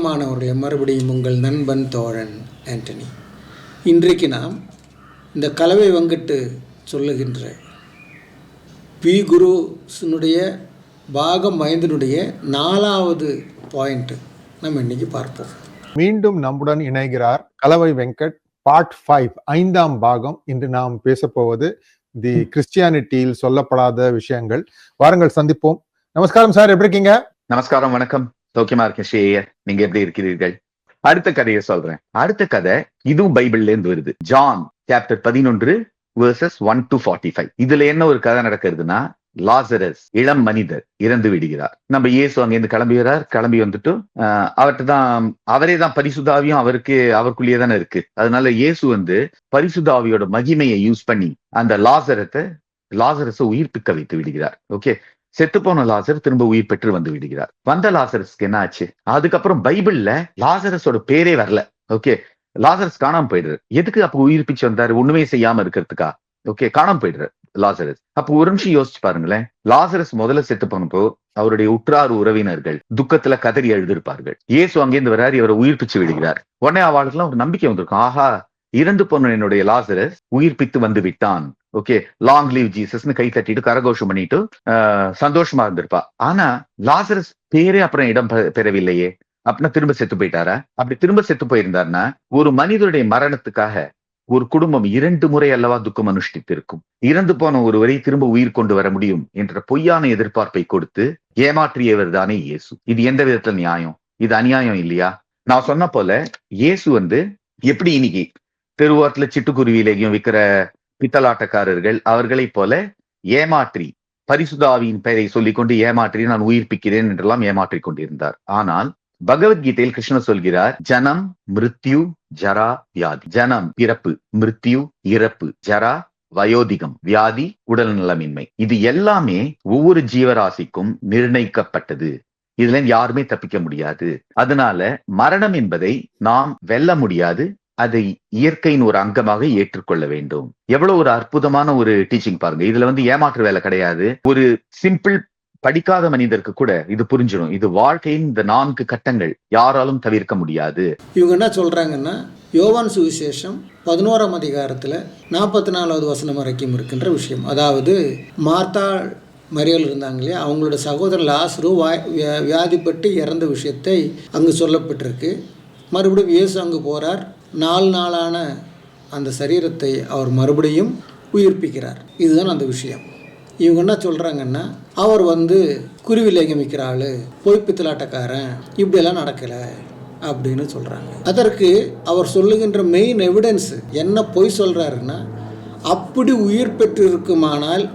பிரியமானவர்களே, மறுபடியும் உங்கள் நண்பன் தோழன் ஆண்டனி. இன்றைக்கு நாம் இந்த கலவை வங்கிட்டு சொல்லுகின்ற வி குருனுடைய பாகம் 5னுடைய 4வது பாயிண்ட் நம்ம இன்னைக்கு பார்ப்போம். மீண்டும் நம்முடன் இணைகிறார் கலவை வெங்கட். பார்ட் 5 5ஆம் பாகம். இன்று நாம் பேசப்போவது தி கிறிஸ்டியானிட்டியில் சொல்லப்படாத விஷயங்கள். வாருங்கள் சந்திப்போம். நமஸ்காரம் சார், எப்படி இருக்கீங்க? நமஸ்காரம், வணக்கம். சௌக்கியமா இருக்கேன் ஷேயர். நீங்க எப்படி இருக்கிறீர்கள்? அடுத்த கதையை சொல்றேன். அடுத்த கதை இதுவும் பைபிள்ல இருந்து வருது. John chapter 11 verses 1 to 45. இதுல என்ன ஒரு கதை நடக்கிறதுனா, லாசரஸ் இளம் மனிதர் இறந்து விடுகிறார். நம்ம இயேசு அங்கிருந்து கிளம்பி வந்துட்டு அவரே தான் பரிசுத்தாவியும் அவருக்குள்ளேயே தானே இருக்கு. அதனால இயேசு பரிசுத்தாவியோட மகிமையை யூஸ் பண்ணி அந்த லாசரஸை உயிர்ப்பிக்க வைத்து விடுகிறார். ஓகே, செத்து போன லாசர் திரும்ப உயிர் பெற்று வந்து விடுகிறார். வந்த லாசரஸ்க்கு என்ன ஆச்சு? அதுக்கப்புறம் பைபிள்ல லாசரஸோட பேரே வரல. ஓகே, லாசரஸ் காணாம போயிடுறாரு. எதுக்கு அப்ப உயிர்ப்பிச்சு வந்தாரு? ஒண்ணுமே செய்யாம இருக்கிறதுக்கா? ஓகே, காணாம போயிடுறாரு லாசரஸ். அப்போ ஒரு நிமிஷம் யோசிச்சு பாருங்களேன். லாசரஸ் முதல்ல செத்து போனப்போ அவருடைய உற்றார் உறவினர்கள் துக்கத்துல கதறி எழுதிருப்பார்கள். இயேசு அங்கேருந்து வர்றாரு, இவரை உயிர்ப்பிச்சு விடுகிறார். உடனே அவளுக்குலாம் ஒரு நம்பிக்கை வந்திருக்கும். ஆஹா, இறந்து போன என்னுடைய லாசரஸ் உயிர்ப்பித்து வந்து விட்டான். ஓகே, லாங் லீவ் ஜீசஸ்னு கை தட்டிட்டு கரகோஷம் பண்ணிட்டு சந்தோஷமா இருந்திருப்பா. ஆனா லாசரஸ் பேரே அப்புறம் இடம் பெறவில்லையே. அப்படின்னா திரும்ப செத்து போயிட்டாரா? அப்படி திரும்ப செத்து போயிருந்தாருன்னா, ஒரு மனிதனுடைய மரணத்துக்காக ஒரு குடும்பம் 2 முறை அல்லவா துக்கம் அனுஷ்டித்து இருக்கும். இறந்து போன ஒருவரை திரும்ப உயிர் கொண்டு வர முடியும் என்ற பொய்யான எதிர்பார்ப்பை கொடுத்து ஏமாற்றியவர் தானே இயேசு. இது எந்த விதத்துல நியாயம்? இது அநியாயம் இல்லையா? நான் சொன்ன போல இயேசு எப்படி இன்னைக்கு தெருவோரத்துல சிட்டுக்குருவியிலேயும் விற்கிற பித்தலாட்டக்காரர்கள் அவர்களை போல ஏமாற்றி, பரிசுத்தாவியின் பெயரை சொல்லிக்கொண்டு ஏமாற்றி நான் உயிர்ப்பிக்கிறேன் என்றெல்லாம் ஏமாற்றி கொண்டிருந்தார். ஆனால் பகவத்கீதையில் கிருஷ்ணர் சொல்கிறார், ஜனம் மிருத்யு ஜரா வியாதி. ஜனம் பிறப்பு, மிருத்யு இறப்பு, ஜரா வயோதிகம் வியாதி உடல் நலமின்மை. இது எல்லாமே ஒவ்வொரு ஜீவராசிக்கும் நிர்ணயிக்கப்பட்டது. இதுல யாருமே தப்பிக்க முடியாது. அதனால மரணம் என்பதை நாம் வெல்ல முடியாது. அதை இயற்கையின் ஒரு அங்கமாக ஏற்றுக்கொள்ள வேண்டும். எவ்வளவு ஒரு அற்புதமான ஒரு டீச்சிங் பாருங்க. இதுல ஏமாற்று வேலை கிடையாது. ஒரு சிம்பிள் படிக்காத மனிதருக்கு கூட இது புரிஞ்சிடும். இது வாழ்க்கையின் இந்த 4 கட்டங்கள் யாராலும் தவிர்க்க முடியாது. இவங்க என்ன சொல்றாங்கன்னா, யோவான் சுவிசேஷம் 11ஆம் அதிகாரத்துல 44வது வசனம் வரைக்கும் இருக்கின்ற விஷயம். அதாவது மார்த்தாள் மரியாள் இருந்தாங்க இல்லையா, அவங்களோட சகோதரர் லாசரு வியாதிப்பட்டு இறந்த விஷயத்தை அங்கு சொல்லப்பட்டிருக்கு. மறுபடியும் இயேசு அங்கு போறார். 4 நாளான அந்த சரீரத்தை அவர் மறுபடியும் உயிர்ப்பிக்கிறார். இதுதான் அந்த விஷயம். இவங்க என்ன சொல்கிறாங்கன்னா, அவர் குருவிலேகம் விற்கிற ஆள், பொய் பித்தலாட்டக்காரன், இப்படியெல்லாம் நடக்கலை அப்படின்னு சொல்கிறாங்க. அதற்கு அவர் சொல்லுகின்ற மெயின் எவிடன்ஸ் என்ன பொய் சொல்கிறாருன்னா, அப்படி உயிர் பெற்று இருக்குமானால்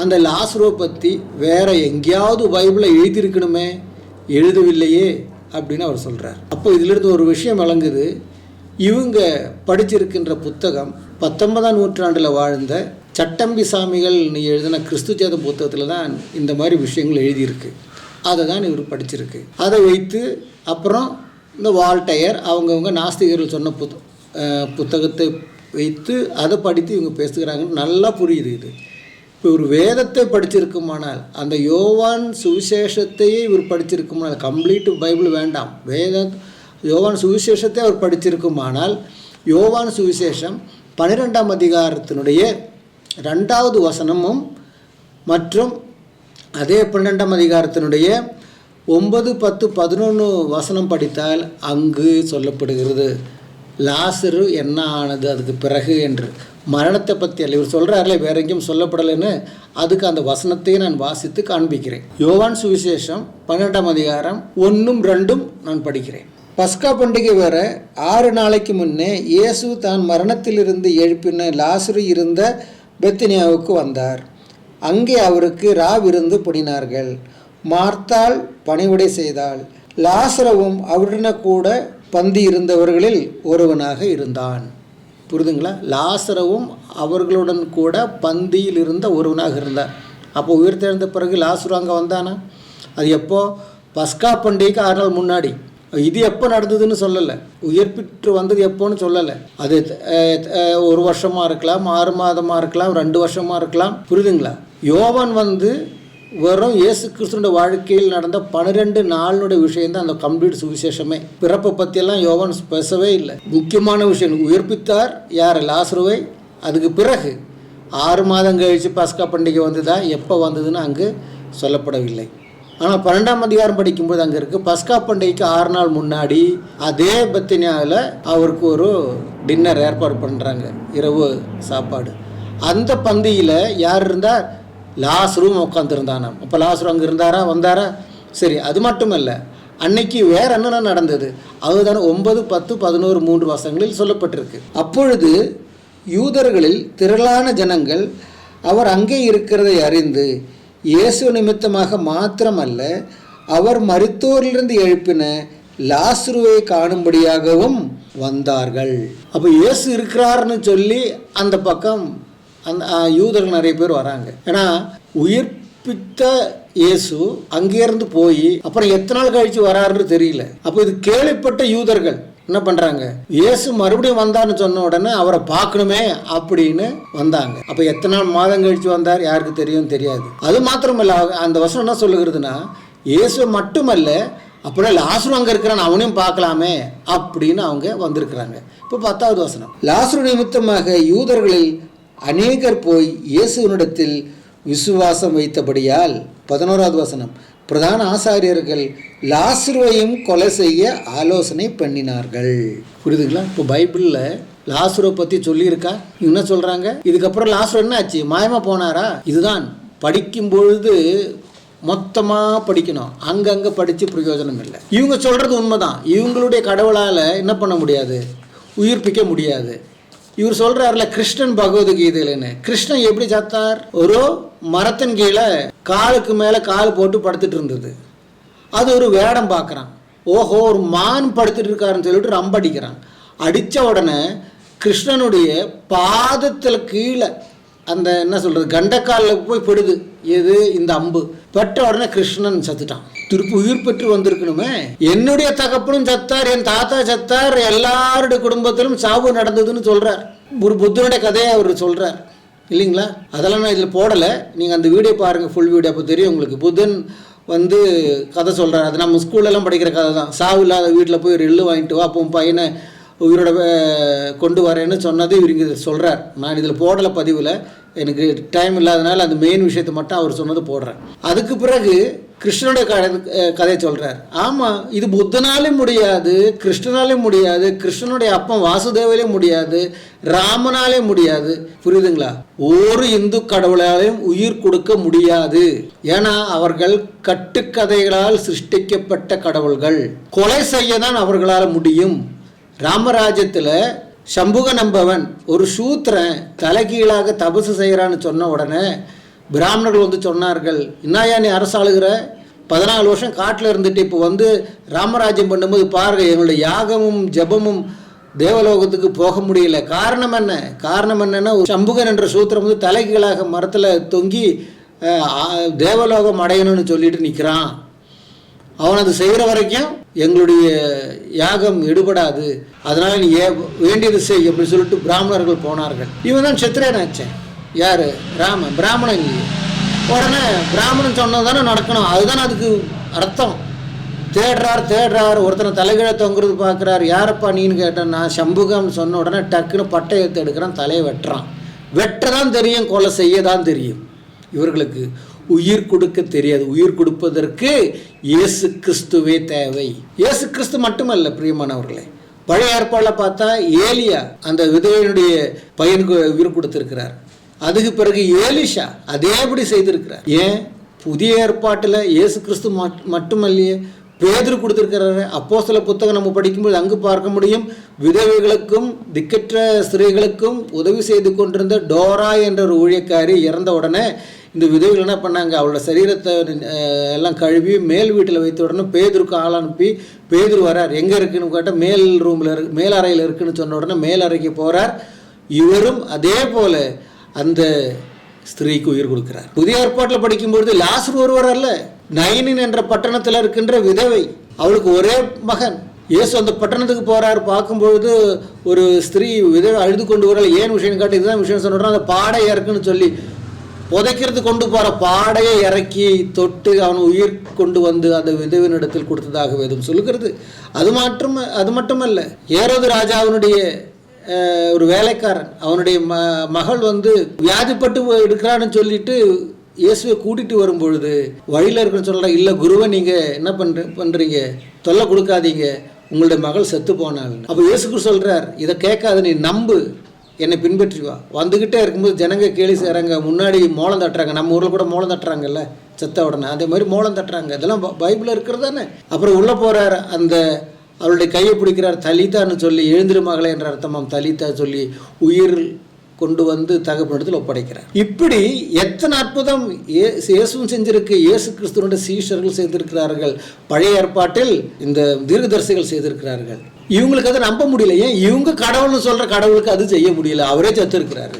அந்த லாசருவை பற்றி வேற எங்கேயாவது பைபிளில் எழுதியிருக்கணுமே, எழுதவில்லையே அப்படின்னு அவர் சொல்கிறார். அப்போ இதிலிருந்து ஒரு விஷயம் விளங்குது. இவங்க படிச்சிருக்கின்ற புத்தகம் 19ஆம் நூற்றாண்டில் வாழ்ந்த சட்டம்பி சாமிகள் எழுதின கிறிஸ்து சேத புத்தகத்தில் தான் இந்த மாதிரி விஷயங்கள் எழுதியிருக்கு. அதை தான் இவர் படிச்சிருக்கு. அதை வைத்து அப்புறம் இந்த வால்டயர் அவங்கவுங்க நாஸ்திகர்கள் சொன்ன புத்தகத்தை வைத்து அதை படித்து இவங்க பேசுகிறாங்கன்னு நல்லா புரியுது. இது இப்போ ஒரு வேதத்தை படிச்சிருக்குமானால், அந்த யோவான் சுவிசேஷத்தையே இவர் படிச்சிருக்குமானால், கம்ப்ளீட் பைபிள் வேண்டாம், யோவான் சுவிசேஷத்தை அவர் படிச்சிருக்குமானால், யோவான் சுவிசேஷம் 12ஆம் அதிகாரத்தினுடைய 2வது வசனமும் மற்றும் அதே 12ஆம் அதிகாரத்தினுடைய 9, 10, 11 வசனம் படித்தால் அங்கு சொல்லப்படுகிறது லாசரு என்ன ஆனது அதுக்கு பிறகு என்று. மரணத்தை பற்றி அல்ல இவர் சொல்கிறார்களே, வேற எங்கேயும் சொல்லப்படலைன்னு. அதுக்கு அந்த வசனத்தையே நான் வாசித்து காண்பிக்கிறேன். யோவான் சுவிசேஷம் 12ஆம் அதிகாரம் 1, 2 நான் படிக்கிறேன். பஸ்கா பண்டிகை வர 6 நாளைக்கு முன்னே இயேசு தான் மரணத்திலிருந்து எழுப்பின லாசரு இருந்த பெத்னியாவுக்கு வந்தார். அங்கே அவருக்கு ராவிருந்து பண்ணினார்கள். மார்த்தாள் பணிவிடை செய்தாள். லாசரவும் அவருடனே கூட பந்தி இருந்தவர்களில் ஒருவனாக இருந்தான். புரிதுங்களா? லாசரவும் அவர்களுடன் கூட பந்தியில் இருந்த ஒருவனாக இருந்தார். அப்போ உயிர் தெழுந்த பிறகு லாசரு அங்கே வந்தானா? அது எப்போ? பஸ்கா பண்டிகைக்கு 6 நாள் முன்னாடி. இது எப்போ நடந்ததுன்னு சொல்லலை. உயிர்ப்பிட்டு வந்தது எப்போன்னு சொல்லலை. அது 1 வருஷமாக இருக்கலாம், 6 மாதமாக இருக்கலாம், 2 வருஷமாக இருக்கலாம். புரியுதுங்களா? யோவான் வெறும் இயேசு கிறிஸ்துவோட வாழ்க்கையில் நடந்த 12 நாளுடைய விஷயம் தான் அந்த கம்ப்ளீட் சுவிசேஷமே. பிறப்பை பற்றியெல்லாம் யோவான் பேசவே இல்லை. முக்கியமான விஷயம் உயிர்ப்பித்தார் யார்? லாசருவை. அதுக்கு பிறகு 6 மாதம் கழித்து பஸ்கா பண்டிகை வந்ததா, எப்போ வந்ததுன்னு அங்கு சொல்லப்படவில்லை. ஆனால் 12ஆம் அதிகாரம் படிக்கும்போது அங்கே இருக்குது, பஸ்கா பண்டிகைக்கு 6 நாள் முன்னாடி அதே பெத்தனியாவில் அவருக்கு ஒரு டின்னர் ஏற்பாடு பண்ணுறாங்க, இரவு சாப்பாடு. அந்த பந்தியில் யார் இருந்தார்? லாசரும் உட்காந்துருந்தானாம். அப்போ லாசரு அங்கே இருந்தாரா, வந்தாரா? சரி, அது மட்டும் இல்லை, அன்னைக்கு வேற என்னென்ன நடந்தது அதுதான் 9, 10, 11, 3 வசனங்களில் சொல்லப்பட்டிருக்கு. அப்பொழுது யூதர்களில் திரளான ஜனங்கள் அவர் அங்கே இருக்கிறதை அறிந்து இயேசு நிமித்தமாக மாத்திரமல்ல, அவர் மரித்தோரிலிருந்து எழுப்பின லாசருவை காணும்படியாகவும் வந்தார்கள். அப்போ இயேசு இருக்கிறார்னு சொல்லி அந்த பக்கம் அந்த யூதர்கள் நிறைய பேர் வராங்க. ஏன்னா உயிர்ப்பித்த இயேசு அங்கேருந்து போய் அப்புறம் எத்தனை நாள் கழிச்சு வராருன்னு தெரியல. அப்போ இது கேள்விப்பட்ட யூதர்கள் என்ன பண்ணுறாங்க, இயேசு மறுபடியும் வந்தான்னு சொன்ன உடனே அவரை பார்க்கணுமே அப்படின்னு வந்தாங்க. அப்போ எத்தனை மாதம் கழிச்சு வந்தார் யாருக்கு தெரியாது. அது மாத்திரமல்ல, அந்த வசனம் என்ன சொல்லுகிறதுனா, இயேசு மட்டுமல்ல, அப்படியே லாசரு அங்கே இருக்கிறான் அவனையும் பார்க்கலாமே அப்படின்னு அவங்க வந்திருக்கிறாங்க. இப்போ 10வது வசனம், லாசரு நிமித்தமாக யூதர்களில் அநேகர் போய் இயேசுவினிடத்தில் விசுவாசம் வைத்தபடியால். 11வது வசனம், பிரதான ஆசாரியர்கள் லாசருவையும் கொலை செய்ய ஆலோசனை பண்ணினார்கள். புரியுதுங்களா? இப்போ பைபிளில் லாசருவை பற்றி சொல்லியிருக்கா? என்ன சொல்கிறாங்க? இதுக்கப்புறம் லாசரு என்ன ஆச்சு? மாயமாக போனாரா? இதுதான் படிக்கும் பொழுது மொத்தமாக படிக்கணும், அங்கங்கே படித்து பிரயோஜனம் இல்லை. இவங்க சொல்கிறது உண்மைதான். இவங்களுடைய கடவுளால் என்ன பண்ண முடியாது? உயிர்ப்பிக்க முடியாது. இவர் சொல்கிறார்ல கிருஷ்ணன் பகவத்கீதையிலன்னு, கிருஷ்ணன் எப்படி சத்தார்? ஒரு மரத்தின் கீழே காலுக்கு மேலே கால் போட்டு படுத்துட்டு இருந்தது. அது ஒரு வேடம் பார்க்குறான். ஓஹோ, ஒரு மான் படுத்துட்டு இருக்காருன்னு சொல்லிட்டு ரொம்ப அடிக்கிறான். அடித்த உடனே கிருஷ்ணனுடைய பாதத்தில் கீழே அந்த என்ன சொல்கிறது கண்டக்காலில் போய் படுது. எது? இந்த அம்பு பட்ட உடனே கிருஷ்ணன் சத்துட்டான். திருப்பி உயிர் பெற்று வந்திருக்கணுமே. என்னுடைய தகப்பனும் சத்தார், என் தாத்தா சத்தார், எல்லாருடைய குடும்பத்திலும் சாவு நடந்ததுன்னு சொல்கிறார். ஒரு புத்தனுடைய கதையை அவர் சொல்கிறார் இல்லைங்களா? அதெல்லாம் நான் இதில் போடலை, நீங்கள் அந்த வீடியோ பாருங்கள், ஃபுல் வீடியோ, அப்போ தெரியும் உங்களுக்கு. புத்தன் கதை சொல்கிறார். அது நம்ம ஸ்கூல்லலாம் படிக்கிற கதை தான். சாவு இல்லாத வீட்டில் போய் ஒரு எள்ளு வாங்கிட்டு வா, அப்போ பையனை உயிரோட கொண்டு வரேன்னு சொன்னது இவர் இங்கே சொல்கிறார். நான் இதில் போடலை பதிவில், எனக்கு டைம் இல்லாதனால அந்த மெயின் விஷயத்தை மட்டும் அவர் சொன்னது போடுறேன். அதுக்கு பிறகு கிருஷ்ணனுடைய கதையை சொல்கிறார். ஆமாம், இது புத்தனாலே முடியாது, கிருஷ்ணனாலே முடியாது, கிருஷ்ணனுடைய அப்பன் வாசுதேவலே முடியாது, ராமனாலே முடியாது. புரியுதுங்களா? ஒரு இந்து கடவுளாலையும் உயிர் கொடுக்க முடியாது. ஏன்னா அவர்கள் கட்டுக்கதைகளால் சிருஷ்டிக்கப்பட்ட கடவுள்கள். கொலை செய்ய தான் அவர்களால் முடியும். ராமராஜ்யத்தில் சம்புக நம்பவன் ஒரு சூத்திரன் தலைகீழாக தபசு செய்கிறான்னு சொன்ன உடனே பிராமணர்கள் சொன்னார்கள், என்னையா நீ அரசாளுகிற? 14 வருஷம் காட்டில் இருந்துட்டு இப்போ ராமராஜ்யம் பண்ணும்போது பாருங்க, எங்களுடைய யாகமும் ஜபமும் தேவலோகத்துக்கு போக முடியல. காரணம் என்ன? காரணம் என்னன்னா, சம்புகன் என்ற சூத்திரம் தலைகீழாக மரத்தில் தொங்கி தேவலோகம் அடையணும்னு சொல்லிட்டு நிற்கிறான். அவன் அது செய்கிற வரைக்கும் எங்களுடைய யாகம் எடுபடாது, அதனால நீ வேண்டியது செய் அப்படின்னு சொல்லிட்டு பிராமணர்கள் போனார்கள். இவன் தான் சத்திரியனாச்சேன். யார்? ராமன். பிராமணன் இல்லையே. உடனே பிராமணன் சொன்னது தானே நடக்கணும், அதுதானே அதுக்கு அர்த்தம். தேடுறார் ஒருத்தனை தலைகீழ தொங்குறது பார்க்குறாரு. யாரப்பா நீன்னு கேட்டேன். நான் சம்புகம்னு சொன்ன உடனே டக்குன்னு பட்டை எடுத்து எடுக்கிறான், தலையை வெட்டுறான். வெட்டதான் தெரியும், கொலை செய்ய தான் தெரியும். இவர்களுக்கு உயிர் கொடுக்க தெரியாது. உயிர் கொடுப்பதற்கு இயேசு கிறிஸ்துவே தேவை. இயேசு கிறிஸ்து மட்டுமல்ல பிரியமானவர்களே, பழைய ஏற்பாடில் பார்த்தா ஏலியா அந்த விதவையினுடைய பையனுக்கு உயிர் கொடுத்திருக்கிறார். அதுக்கு பிறகு ஏலிஷா அதேபடி செய்திருக்கிறார். ஏன்? புதிய ஏற்பாட்டில் இயேசு கிறிஸ்து மட்டுமல்லையே, பேதுரு கொடுத்திருக்கிறாரு. அப்போஸ்தல புத்தகம் நம்ம படிக்கும்போது அங்கு பார்க்க முடியும், விதவைகளுக்கும் திக்கற்ற ஸ்திரீகளுக்கும் உதவி செய்து கொண்டிருந்த டோரா என்ற ஒரு ஊழியக்காரி இறந்த உடனே இந்த விதவைகள் என்ன பண்ணாங்க, அவளோட சரீரத்தை எல்லாம் கழுவி மேல் வீட்டில் வைத்த உடனே பேதுருக்கு ஆள் அனுப்பி, பேதுரு வரார். எங்கே இருக்குன்னு கேட்டால் மேல் ரூமில் மேல் அறையில் இருக்குன்னு சொன்ன உடனே மேல் அறைக்கு போகிறார். இவரும் அதே போல் அந்த ஸ்திரீக்கு உயிர் கொடுக்கிறார். புதிய ஏற்பாட்டில் படிக்கும்பொழுது லாசரு ஒருவர் அல்ல, நைனின் என்ற பட்டணத்தில் இருக்கின்ற விதவை, அவளுக்கு ஒரே மகன். இயேசு அந்த பட்டணத்துக்கு போகிறார். பார்க்கும்பொழுது ஒரு ஸ்திரீ விதவை அழுது கொண்டு வரல. ஏன் விஷயம் காட்டு? இதுதான் விஷயம் சொன்ன அந்த பாடையாக இருக்குன்னு சொல்லி புதைக்கிறது கொண்டு போகிற பாடையை இறக்கி தொட்டு அவன் உயிர் கொண்டு வந்து அந்த விதவின் இடத்தில் கொடுத்ததாக வேதம் சொல்லுகிறது. அது மட்டுமல்ல, ஏரோது ராஜாவினுடைய ஒரு வேலைக்காரன், அவனுடைய மகள் வந்து வியாதிப்பட்டு இருக்கிறான்னு சொல்லிட்டு இயேசுவை கூட்டிட்டு வரும்பொழுது வழியில் இருக்குன்னு சொல்கிற, இல்லை குருவை நீங்கள் என்ன பண்ணுறீங்க, தொல்லை கொடுக்காதீங்க, உங்களுடைய மகள் செத்து போனாள். அப்போ இயேசுக்கு சொல்கிறார், இதை கேட்காத, நீ நம்பு, என்னை பின்பற்றி வா. வந்துக்கிட்டே இருக்கும்போது ஜனங்க கேலி செய்கிறாங்க, முன்னாடி மோளம் தட்டுறாங்க. நம்ம ஊரில் கூட மோளம் தட்டுறாங்கல்ல செத்த உடனே, அதே மாதிரி மோளம் தட்டுறாங்க. இதெல்லாம் பைபிளில் இருக்கிறது தானே. அப்புறம் உள்ளே போகிறார், அந்த அவளுடைய கையை பிடிக்கிறார், தலிதான்னு சொல்லி, எழுந்திரு மகளே என்ற அர்த்தமாம் தலிதா சொல்லி உயிர் கொண்டு வந்து தகப்பனிடத்தில் ஒப்படைக்கிறார். இப்படி எத்தனை அற்புதம் இயேசுவும் செஞ்சிருக்கு, இயேசு கிறிஸ்துவனுடைய சீஷர்கள் செய்திருக்கிறார்கள், பழைய ஏற்பாட்டில் இந்த தீர்க்கதரிசிகள் செய்திருக்கிறார்கள். இவங்களுக்கு அதை நம்ப முடியல. ஏன்? இவங்க கடவுள்னு சொல்ற கடவுளுக்கு அது செய்ய முடியல, அவரே சத்து இருக்கிறாரு.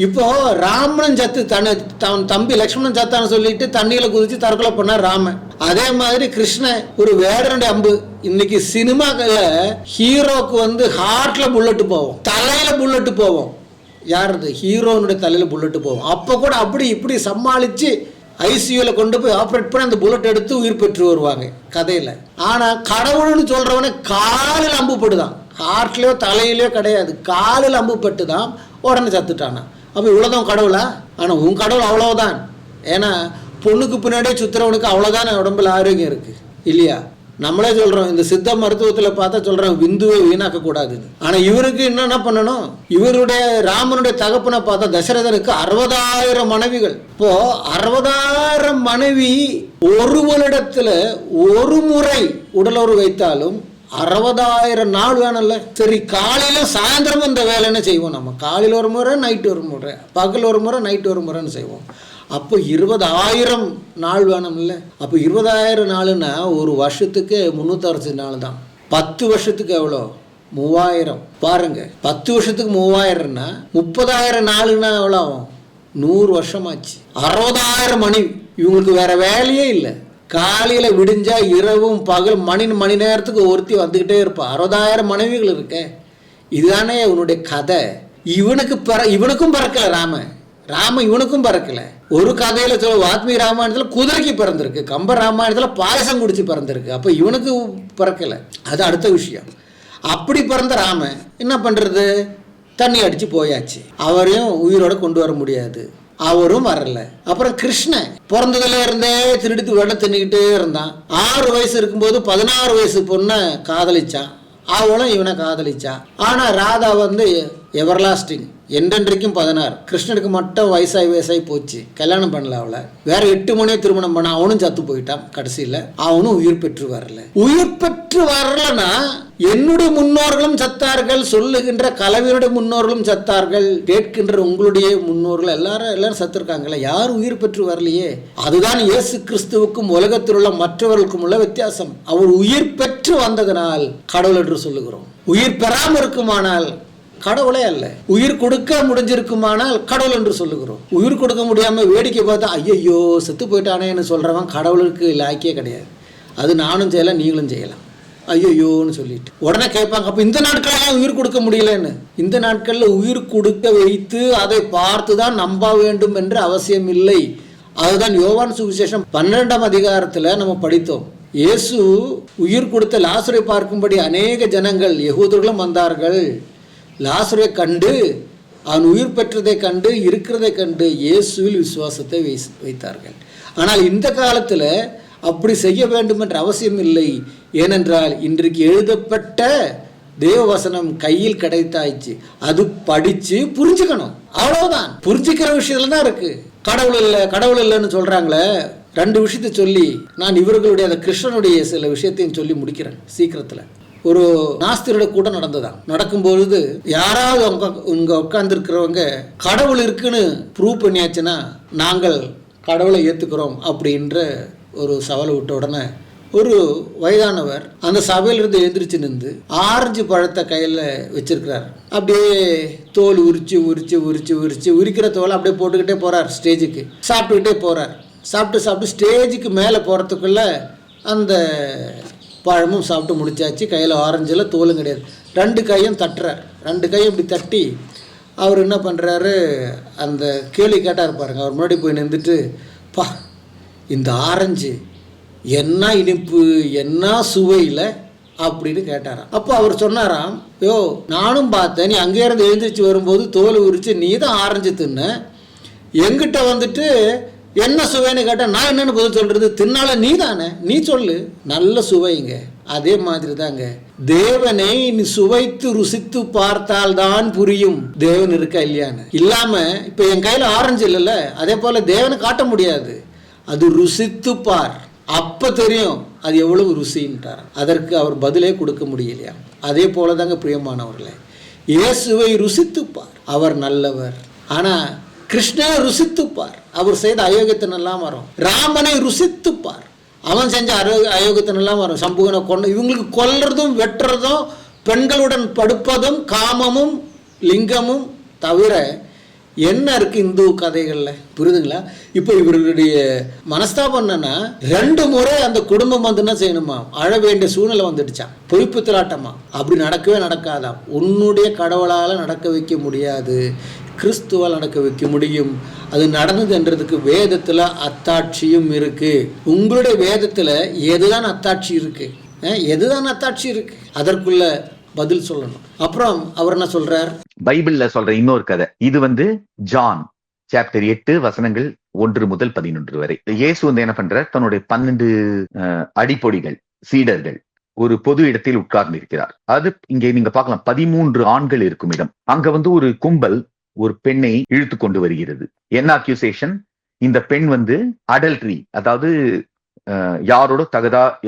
இப்போ ராமன் சத்து தன் தம்பி லக்ஷ்மணன் சத்தான்னு சொல்லிட்டு தண்ணியில குதிச்சு தற்கொலை பண்ணார் ராமன். அதே மாதிரி கிருஷ்ணன் ஒரு வேடனுடைய அம்பு. இன்னைக்கு சினிமாக்கள்ல ஹீரோக்கு வந்து ஹார்ட்ல புல்லட்டு போவோம், தலையில புல்லட்டு போவோம். யாருது? ஹீரோனுடைய தலையில புல்லட்டு போவோம். அப்ப கூட அப்படி இப்படி சமாளிச்சு ஐசியூல கொண்டு போய் ஆப்ரேட் பண்ணி அந்த புல்லட் எடுத்து உயிர் பெற்று வருவாங்க கதையில. ஆனா கடவுள்னு சொல்றவனே காலில் அம்பு பட்டுதான், ஹார்ட்லயோ தலையிலயோ கிடையாது, காலில் அம்பு பட்டுதான் உடனே சத்துட்டானா. அப்ப இவ்வளவுதான் கடவுளா? ஆனா உன் கடவுள் அவ்வளவுதான். ஏன்னா பொண்ணுக்கு பின்னாடியே சுத்துறவனுக்கு அவ்வளவுதான் உடம்புல ஆரோக்கியம் இருக்கு இல்லையா? நம்மளே சொல்றோம், இந்த சித்த மருத்துவத்தில் பார்த்தா சொல்றோம் விந்துவை வீணாக்க கூடாதுன்னு. ஆனா இவருக்கு என்ன பண்ணணும்? இவருடைய ராமனுடைய தகப்பனை பார்த்தா தசரதனுக்கு 60,000 மனைவிகள். இப்போ 60,000 மனைவி ஒருவரிடத்துல ஒரு முறை உடலுறவு வைத்தாலும் 60,000 நாள் வேணும்ல. சரி, காலையில சாயந்தரம் இந்த வேலைன்னு செய்வோம். நம்ம காலையில் ஒரு முறை, நைட்டு ஒரு முறை, பகல் ஒரு முறை, நைட்டு ஒரு முறைன்னு செய்வோம். அப்போ 20,000 நாள் வேணும்ல. அப்போ 20,000 நாளுன்னா ஒரு வருஷத்துக்கு 365 நாள் தான். 10 வருஷத்துக்கு எவ்வளோ? 3000. பாருங்க, 10 வருஷத்துக்கு 3000ன்னா 30,000 நாளுன்னா எவ்வளோ ஆகும்? 100 வருஷமாச்சு. 60,000 மனைவி. இவங்களுக்கு வேற வேலையே இல்லை. காலையில விடிஞ்சா இரவும் பகல் மணி நேரத்துக்கு ஒருத்தி வந்துகிட்டே இருப்பான். 60,000 மனைவிகள் இருக்க. இதுதானே இவனுடைய கதை. இவனுக்கும் பறக்கல ராம இவனுக்கும் பறக்கல. ஒரு கதையில வால்மீகி ராமாயணத்துல குதிரைக்கு பிறந்திருக்கு, கம்ப ராமாயணத்துல பாயசம் குடிச்சு பிறந்திருக்கு. அப்ப இவனுக்கு பிறக்கல, அது அடுத்த விஷயம். அப்படி பிறந்த ராம என்ன பண்றது? தண்ணி அடிச்சு போயாச்சு. அவரையும் உயிரோட கொண்டு வர முடியாது, அவரும் வரல. அப்புறம் கிருஷ்ணன் பிறந்ததுல இருந்தே திருடித்து வெள்ள தின்னுக்கிட்டே இருந்தான். 6 வயசு இருக்கும்போது 16 வயசு பொண்ணை காதலிச்சான். அவளும் இவனை காதலிச்சா. ஆனா ராதா வந்து எவர்லாஸ்டிங், என்றென்றைக்கும் 16. கிருஷ்ணனுக்கு மட்டும் வயசாகி போச்சு, கல்யாணம் பண்ணல அவளை. வேற 8 மணியே திருமணம் பண்ண, அவனும் சத்து போயிட்டான். கடைசியில அவனும் உயிர் பெற்று வரல. உயிர் பெற்று வரலன்னா என்னுடைய முன்னோர்களும் சத்தார்கள், சொல்லுகின்ற கலவையுடைய முன்னோர்களும் சத்தார்கள், கேட்கின்ற உங்களுடைய முன்னோர்கள் எல்லாரும் சத்திருக்காங்களே, யாரும் உயிர் பெற்று வரலையே. அதுதான் இயேசு கிறிஸ்துவுக்கும் உலகத்தில் உள்ள மற்றவர்களுக்கும் உள்ள வித்தியாசம். அவர் உயிர் பெற்று வந்ததனால் கடவுள் என்று சொல்லுகிறோம். உயிர் பெறாமல் இருக்குமானால் கடவுளே அல்ல. உயிர் கொடுக்க முடிஞ்சிருக்குமானால் கடவுள் என்று சொல்லுகிறோம். உயிர் கொடுக்க முடியாம வேடிக்கை பார்த்தா ஐயோ செத்து போயிட்டானேன்னு சொல்றவன் கடவுளுக்கு லாக்கியே கிடையாது. அது நானும் செய்யலாம், நீங்களும் செய்யலாம். ஐயோன்னு சொல்லிட்டு உடனே கேட்பாங்க, அப்ப இந்த நாட்கள்லாம் உயிர் கொடுக்க முடியலன்னு. இந்த நாட்கள்ல உயிர் கொடுக்க வைத்து அதை பார்த்து தான் நம்ப வேண்டும் என்ற அவசியம் இல்லை. அதுதான் யோவான் சுவிசேஷம் 12ஆம் அதிகாரத்துல நம்ம படித்தோம். இயேசு உயிர் கொடுத்த லாசரை பார்க்கும்படி அநேக ஜனங்கள் யகூதர்களும் வந்தார்கள். லாசரை கண்டு, அவன் உயிர் பெற்றதை கண்டு, இருக்கிறதை கண்டு இயேசுவில் விசுவாசத்தை வைத்தார்கள். ஆனால் இந்த காலத்துல அப்படி செய்ய வேண்டும் என்ற அவசியம் இல்லை. ஏனென்றால் இன்றைக்கு எழுதப்பட்ட தேவவசனம் கையில் கிடைத்தாயிடுச்சு. அது படிச்சு புரிஞ்சுக்கணும், அவ்வளவுதான். புரிஞ்சுக்கிற விஷயத்துல தான் இருக்கு. கடவுள் இல்லைன்னு சொல்றாங்களே, 2 விஷயத்தை சொல்லி நான் இவர்களுடைய அந்த கிருஷ்ணனுடைய சில விஷயத்தையும் சொல்லி முடிக்கிறேன் சீக்கிரத்துல. ஒரு நாஸ்திரோட கூட்டம் நடந்ததான். நடக்கும்பொழுது யாராவது இங்க உட்கார்ந்துருக்கிறவங்க கடவுள் இருக்குன்னு ப்ரூவ் பண்ணியாச்சுன்னா நாங்கள் கடவுளை ஏத்துக்கிறோம் அப்படின்ற ஒரு சவால் விட்ட உடனே ஒரு வயதானவர் அந்த சபையிலிருந்து எழுந்திரிச்சு நின்று ஆரஞ்சு பழத்தை கையில் வச்சிருக்கிறார். அப்படியே தோல் உரிச்சு உரிக்கிற தோலை அப்படியே போட்டுக்கிட்டே போறார். ஸ்டேஜுக்கு சாப்பிட்டுக்கிட்டே போறார். சாப்பிட்டு ஸ்டேஜுக்கு மேலே போகிறதுக்குள்ள அந்த பழமும் சாப்பிட்டு முடிச்சாச்சு. கையில் ஆரஞ்சில் தோலும் கிடையாது. 2 கையும் தட்டுறார். 2 கையும் இப்படி தட்டி அவர் என்ன பண்ணுறாரு, அந்த கேள்வி கேட்டார் பாருங்க. அவர் முன்னாடி போய் நின்றுட்டு, பா இந்த ஆரஞ்சு என்ன இனிப்பு, என்ன சுவையில் அப்படின்னு கேட்டாராம். அப்போ அவர் சொன்னாராம், யோ நானும் பார்த்தேன், நீ அங்கே இருந்து எழுந்திரிச்சு வரும்போது தோல் உரிச்சு நீ தான் ஆரஞ்சு தின்ன, எங்கிட்ட வந்துட்டு என்ன சுவைன்னு கேட்டால் நான் என்னென்னு பதில் சொல்கிறது, தின்னால நீ தானே, நீ சொல்லு, நல்ல சுவைங்க. அதே மாதிரி தாங்க, தேவனை நீ சுவைத்து ருசித்து பார்த்தால்தான் புரியும் தேவன் இருக்கா இல்லையான்னு. இல்லாமல் இப்போ என் கையில் ஆரஞ்சு இல்லைல்ல, அதே போல் தேவனை காட்ட முடியாது. அது ருசித்து பார், அப்போ தெரியும் அது எவ்வளவு ருசின்ட்டார். அதற்கு அவர் பதிலே கொடுக்க முடியலையா. அதே போல தாங்க பிரியமானவர்களே, இயேசுவை ருசித்துப்பார், அவர் நல்லவர். ஆனால் கிருஷ்ணனை ருசித்துப்பார், அவர் செய்த அயோக்கியத்தனெல்லாம் வரும். ராமனை ருசித்துப்பார், அவன் செஞ்ச அயோக்கியத்தனெல்லாம் வரும். சம்புகனை கொண்டு இவங்களுக்கு கொல்றதும் வெட்டுறதும் பெண்களுடன் படுப்பதும் காமமும் லிங்கமும் தவிர என்ன இருக்கு இந்து கதைகளில், புரியுதுங்களா? இப்போ இவர்களுடைய மனஸ்தாபம் என்னன்னா, 2 முறை அந்த குடும்பம் வந்து என்ன செய்யணுமா, அழ வேண்டிய சூழ்நிலை வந்துடுச்சான். பொய்ப்பு திராட்டமா, அப்படி நடக்கவே நடக்காதாம். உன்னுடைய கடவுளால் நடக்க வைக்க முடியாது, கிறிஸ்துவால் நடக்க வைக்க முடியும். அது நடந்ததுன்றதுக்கு வேதத்தில் அத்தாட்சியும் இருக்கு. உங்களுடைய வேதத்தில் எதுதான் அத்தாட்சி இருக்கு, எதுதான் அத்தாட்சி இருக்கு, அதற்குள்ள பதில் சொல்லணும். அப்புறம் அவர் என்ன சொல்றார், பைபிள்ல சொல்ற இன்னொரு கதை. இது வந்து ஜான் சாப்டர் 8 வசனங்கள் 1 முதல் 11 வரை. இயேசு வந்து என்ன பண்றார், தன்னுடைய 12 அடிப்பொடிகள் சீடர்கள் ஒரு பொது இடத்தில் உட்கார்ந்து இருக்கிறார். அது இங்கே நீங்க பார்க்கலாம், 13 ஆண்கள் இருக்கும் இடம். அங்க வந்து ஒரு கும்பல் ஒரு பெண்ணை இழுத்து கொண்டு வருகிறது. என்ன அக்யூசேஷன், இந்த பெண் வந்து அடல்ட்ரி, அதாவது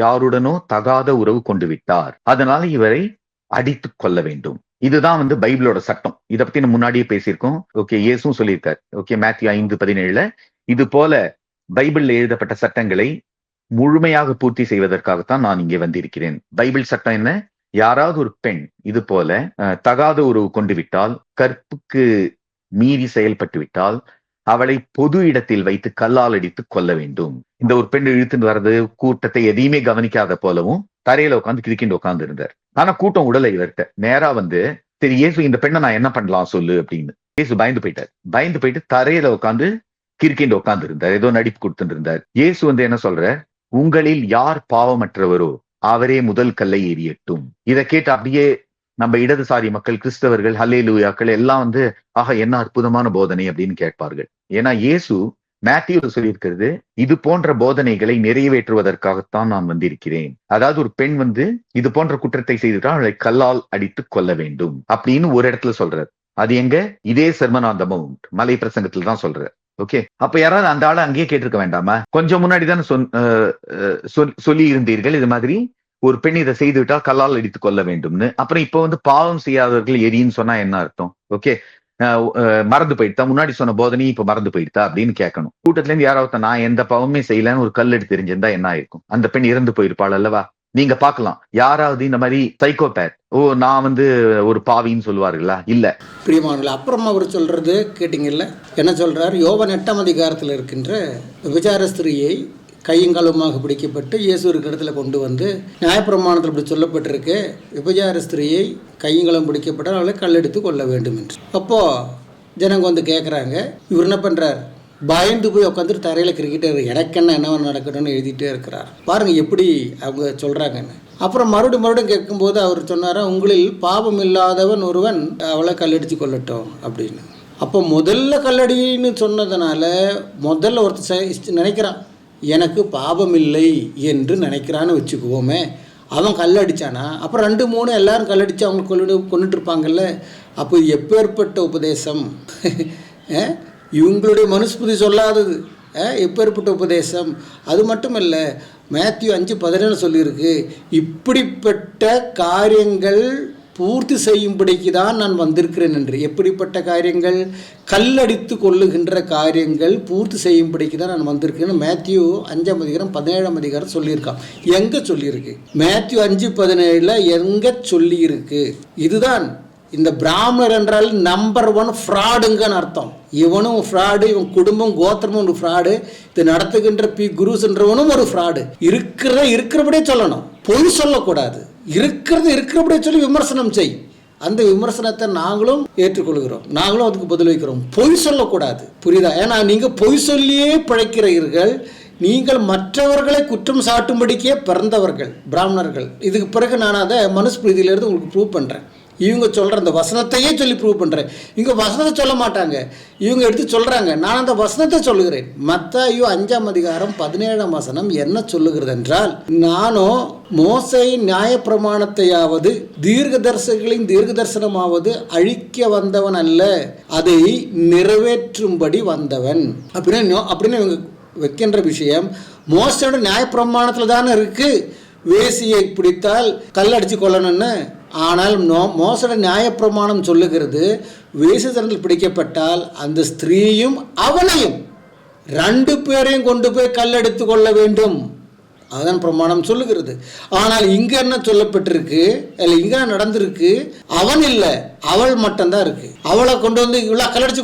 யாருடனோ தகாத உறவு கொண்டு விட்டார், அதனால இவரை அடித்து கொள்ள வேண்டும். இதுதான் வந்து பைபிளோட சட்டம். இதை பத்தி நம்ம முன்னாடியே பேசியிருக்கோம். ஓகே, இயேசுவும் சொல்லியிருக்காரு. ஓகே, மேத்யூ 5:17 இது போல பைபிள்ல எழுதப்பட்ட சட்டங்களை முழுமையாக பூர்த்தி செய்வதற்காகத்தான் நான் இங்கே வந்திருக்கிறேன். பைபிள் சட்டம் என்ன, யாராவது ஒரு பெண் இது போல தகாத உறவு கொண்டு விட்டால், கற்புக்கு மீறி செயல்பட்டு விட்டால், அவளை பொது இடத்தில் வைத்து கல்லால் அடித்து கொள்ள வேண்டும். இந்த ஒரு பெண் இழுத்துட்டு வர்றது, கூட்டத்தை எதையுமே கவனிக்காத போலவும் தரையில உட்காந்து கிரிக்கிண்டு உட்கார்ந்து இருந்தார். ஆனா கூட்டம் உடலை இவர்கிட்ட நேரா வந்து, சரி இயேசு இந்த பெண்ணை நான் என்ன பண்ணலாம் சொல்லு அப்படின்னு. இயேசு பயந்து போயிட்டு தரையில உட்காந்து கிரிக்கிண்டு உட்கார்ந்து இருந்தார், ஏதோ நடிப்பு கொடுத்துட்டு இருந்தார். இயேசு வந்து என்ன சொல்ற, உங்களில் யார் பாவமற்றவரோ அவரே முதல் கல்லை எறியட்டும். இதை கேட்டு அப்படியே நம்ம இடதுசாரி மக்கள், கிறிஸ்தவர்கள், ஹல்லேலூயாக்கள் எல்லாம் வந்து ஆஹா என்ன அற்புதமான போதனை அப்படின்னு கேட்பார்கள். ஏன்னா இயேசு மேத்யூல சொல்லியிருக்கிறது, இது போன்ற போதனைகளை நிறைவேற்றுவதற்காகத்தான் நான் வந்திருக்கிறேன். அதாவது ஒரு பெண் வந்து இது போன்ற குற்றத்தை செய்துட்டால் அவளை கல்லால் அடித்து கொள்ள வேண்டும் அப்படின்னு ஒரு இடத்துல சொல்றாரு. அது எங்க, இதே சர்மன் ஆன் தி மவுண்ட் மலை பிரசங்கத்துல தான் சொல்றாரு. ஓகே, அப்ப யாராவது அந்த ஆளை அங்கேயே கேட்டிருக்க வேண்டாமா? கொஞ்சம் முன்னாடி தானே சொல்லி இருந்தீர்கள் இது மாதிரி ஒரு பெண் இதை செய்து விட்டால் கல்லால் அடித்துக் கொள்ள வேண்டும்னு. அப்புறம் இப்ப வந்து பாவம் செய்யாதவர்கள் எரின்னு சொன்னா என்ன அர்த்தம்? ஓகே, மறந்து போயிட்டா, முன்னாடி சொன்ன போதனையும் இப்ப மறந்து போயிட்டா அப்படின்னு கேட்கணும். கூட்டத்துல இருந்து யாராவது நான் எந்த பாவமே செய்யலன்னு ஒரு கல் எடுத்து தெரிஞ்சிருந்தா என்ன ஆயிருக்கும்? அந்த பெண் இறந்து போயிருப்பாள் அல்லவா? நீங்க பார்க்கலாம், யாராவது இந்த மாதிரி சைக்கோபேத், நான் வந்து ஒரு பாவின்னு சொல்லுவார்களா? இல்ல. பிரியமானவர்களே, அப்புறம் அவர் சொல்றது கேட்டீங்கல்ல, என்ன சொல்றார்? யோவான் 8ஆம் அதிகாரத்தில் இருக்கின்ற விபச்சார ஸ்திரியை கையங்காலுமாக பிடிக்கப்பட்டு இயேசு இருக்கிற இடத்துல கொண்டு வந்து, நியாயப்பிரமாணத்தில் இப்படி சொல்லப்பட்டிருக்கு, விபச்சார ஸ்திரியை கையங்காலம் பிடிக்கப்பட்டால் அவளை கல்லெடுத்து கொள்ள வேண்டும் என்று. அப்போது ஜனங்க வந்து கேட்குறாங்க. இவர் என்ன பண்ணுறார், பயந்து போய் உட்காந்துட்டு தரையில் கிரிக்கெட்டு எனக்கு என்ன நடக்கணும்னு எழுதிட்டே இருக்கிறார். பாருங்கள் எப்படி அவங்க சொல்கிறாங்கன்னு. அப்புறம் மறுபடியும் கேட்கும்போது அவர் சொன்னாரா, உங்களில் பாவம் இல்லாதவன் ஒருவன் அவளை கல்லடித்து கொள்ளட்டும் அப்படின்னு. அப்போ முதல்ல கல்லடின்னு சொன்னதுனால முதல்ல ஒருத்தர் நினைக்கிறான், எனக்கு பாவம் இல்லை என்று நினைக்கிறான்னு வச்சுக்குவோமே. அவன் கல்லடிச்சானா, அப்புறம் 2-3 எல்லாரும் கல்லடிச்சு அவங்க கொண்டுட்டு இருப்பாங்கல்ல. அப்போ எப்பேற்பட்ட உபதேசம், இவங்களுடைய மனுஸ்மிருதி சொல்லாதது எப்பேற்பட்ட உபதேசம். அது மட்டும் இல்லை, மேத்யூ 5:17 சொல்லியிருக்கு, இப்படிப்பட்ட காரியங்கள் பூர்த்தி செய்யும்படிக்கு தான் நான் வந்திருக்கிறேன் என்று. எப்படிப்பட்ட காரியங்கள்? கல்லடித்து கொள்ளுகின்ற காரியங்கள் பூர்த்தி செய்யும்படிக்கு தான் நான் வந்திருக்கேன்னு மேத்யூ 5ஆம் அதிகாரம் 17ஆம் அதிகாரம் சொல்லியிருக்கான். எங்கே சொல்லியிருக்கு? மேத்யூ 5:17 எங்கே சொல்லியிருக்கு? இதுதான் இந்த பிராமணர் என்றால் நம்பர் 1 ஃப்ராடுங்கன்னு அர்த்தம். இவனும் ஃப்ராடு, இவன் குடும்பம் கோத்திரமும் ஒரு ஃப்ராடு, இது நடத்துகின்ற குருஸ்ன்றவனும் ஒரு ஃப்ராடு. இருக்கிறபடியே சொல்லணும், பொய் சொல்லக்கூடாது. இருக்கிறபடியே சொல்லி விமர்சனம் செய். அந்த விமர்சனத்தை நாங்களும் ஏற்றுக்கொள்கிறோம், நாங்களும் அதுக்கு பதில் வைக்கிறோம். பொய் சொல்லக்கூடாது, புரியுதா? ஏன்னா நீங்கள் பொய் சொல்லியே பிழைக்கிறீர்கள். நீங்கள் மற்றவர்களை குற்றம் சாட்டும்படிக்கே பிறந்தவர்கள் பிராமணர்கள். இதுக்கு பிறகு நான் அதை மனுஸ்மிருதியிலிருந்து உங்களுக்கு ப்ரூவ் பண்ணுறேன். இவங்க சொல்கிற அந்த வசனத்தையே சொல்லி ப்ரூவ் பண்ணுறேன். இவங்க வசனத்தை சொல்ல மாட்டாங்க, இவங்க எடுத்து சொல்கிறாங்க. நான் அந்த வசனத்தை சொல்லுகிறேன். மத்தேயு 5:17 என்ன சொல்லுகிறது என்றால், நானோ மோசே நியாயப்பிரமாணத்தையாவது தீர்க்கதரிசிகளின் தீர்க்க தரிசனமாவது அழிக்க வந்தவன் அல்ல, அதை நிறைவேற்றும்படி வந்தவன் அப்படின்னு இவங்க வைக்கின்ற விஷயம் மோசையோட நியாயப்பிரமாணத்தில் தானே இருக்குது. வேசியை பிடித்தால் கல்லடிச்சு கொள்ளணும்னு. ஆனால் மோசடி நியாயப்பிரமாணம் சொல்லுகிறது, வேசித்தனத்தில் பிடிக்கப்பட்டால் அந்த ஸ்திரீயும் அவனையும் 2 பேரையும் கொண்டு போய் கல்லெடுத்து கொள்ள வேண்டும். அதுதான் பிரமாணம் சொல்லுகிறது. ஆனால் இங்கே என்ன சொல்லப்பட்டிருக்கு, இல்லை இங்கே நடந்திருக்கு, அவன் இல்லை அவள் மட்டும்தான் இருக்கு. அவளை கொண்டு வந்து இவ்வளோ கல்லடிச்சு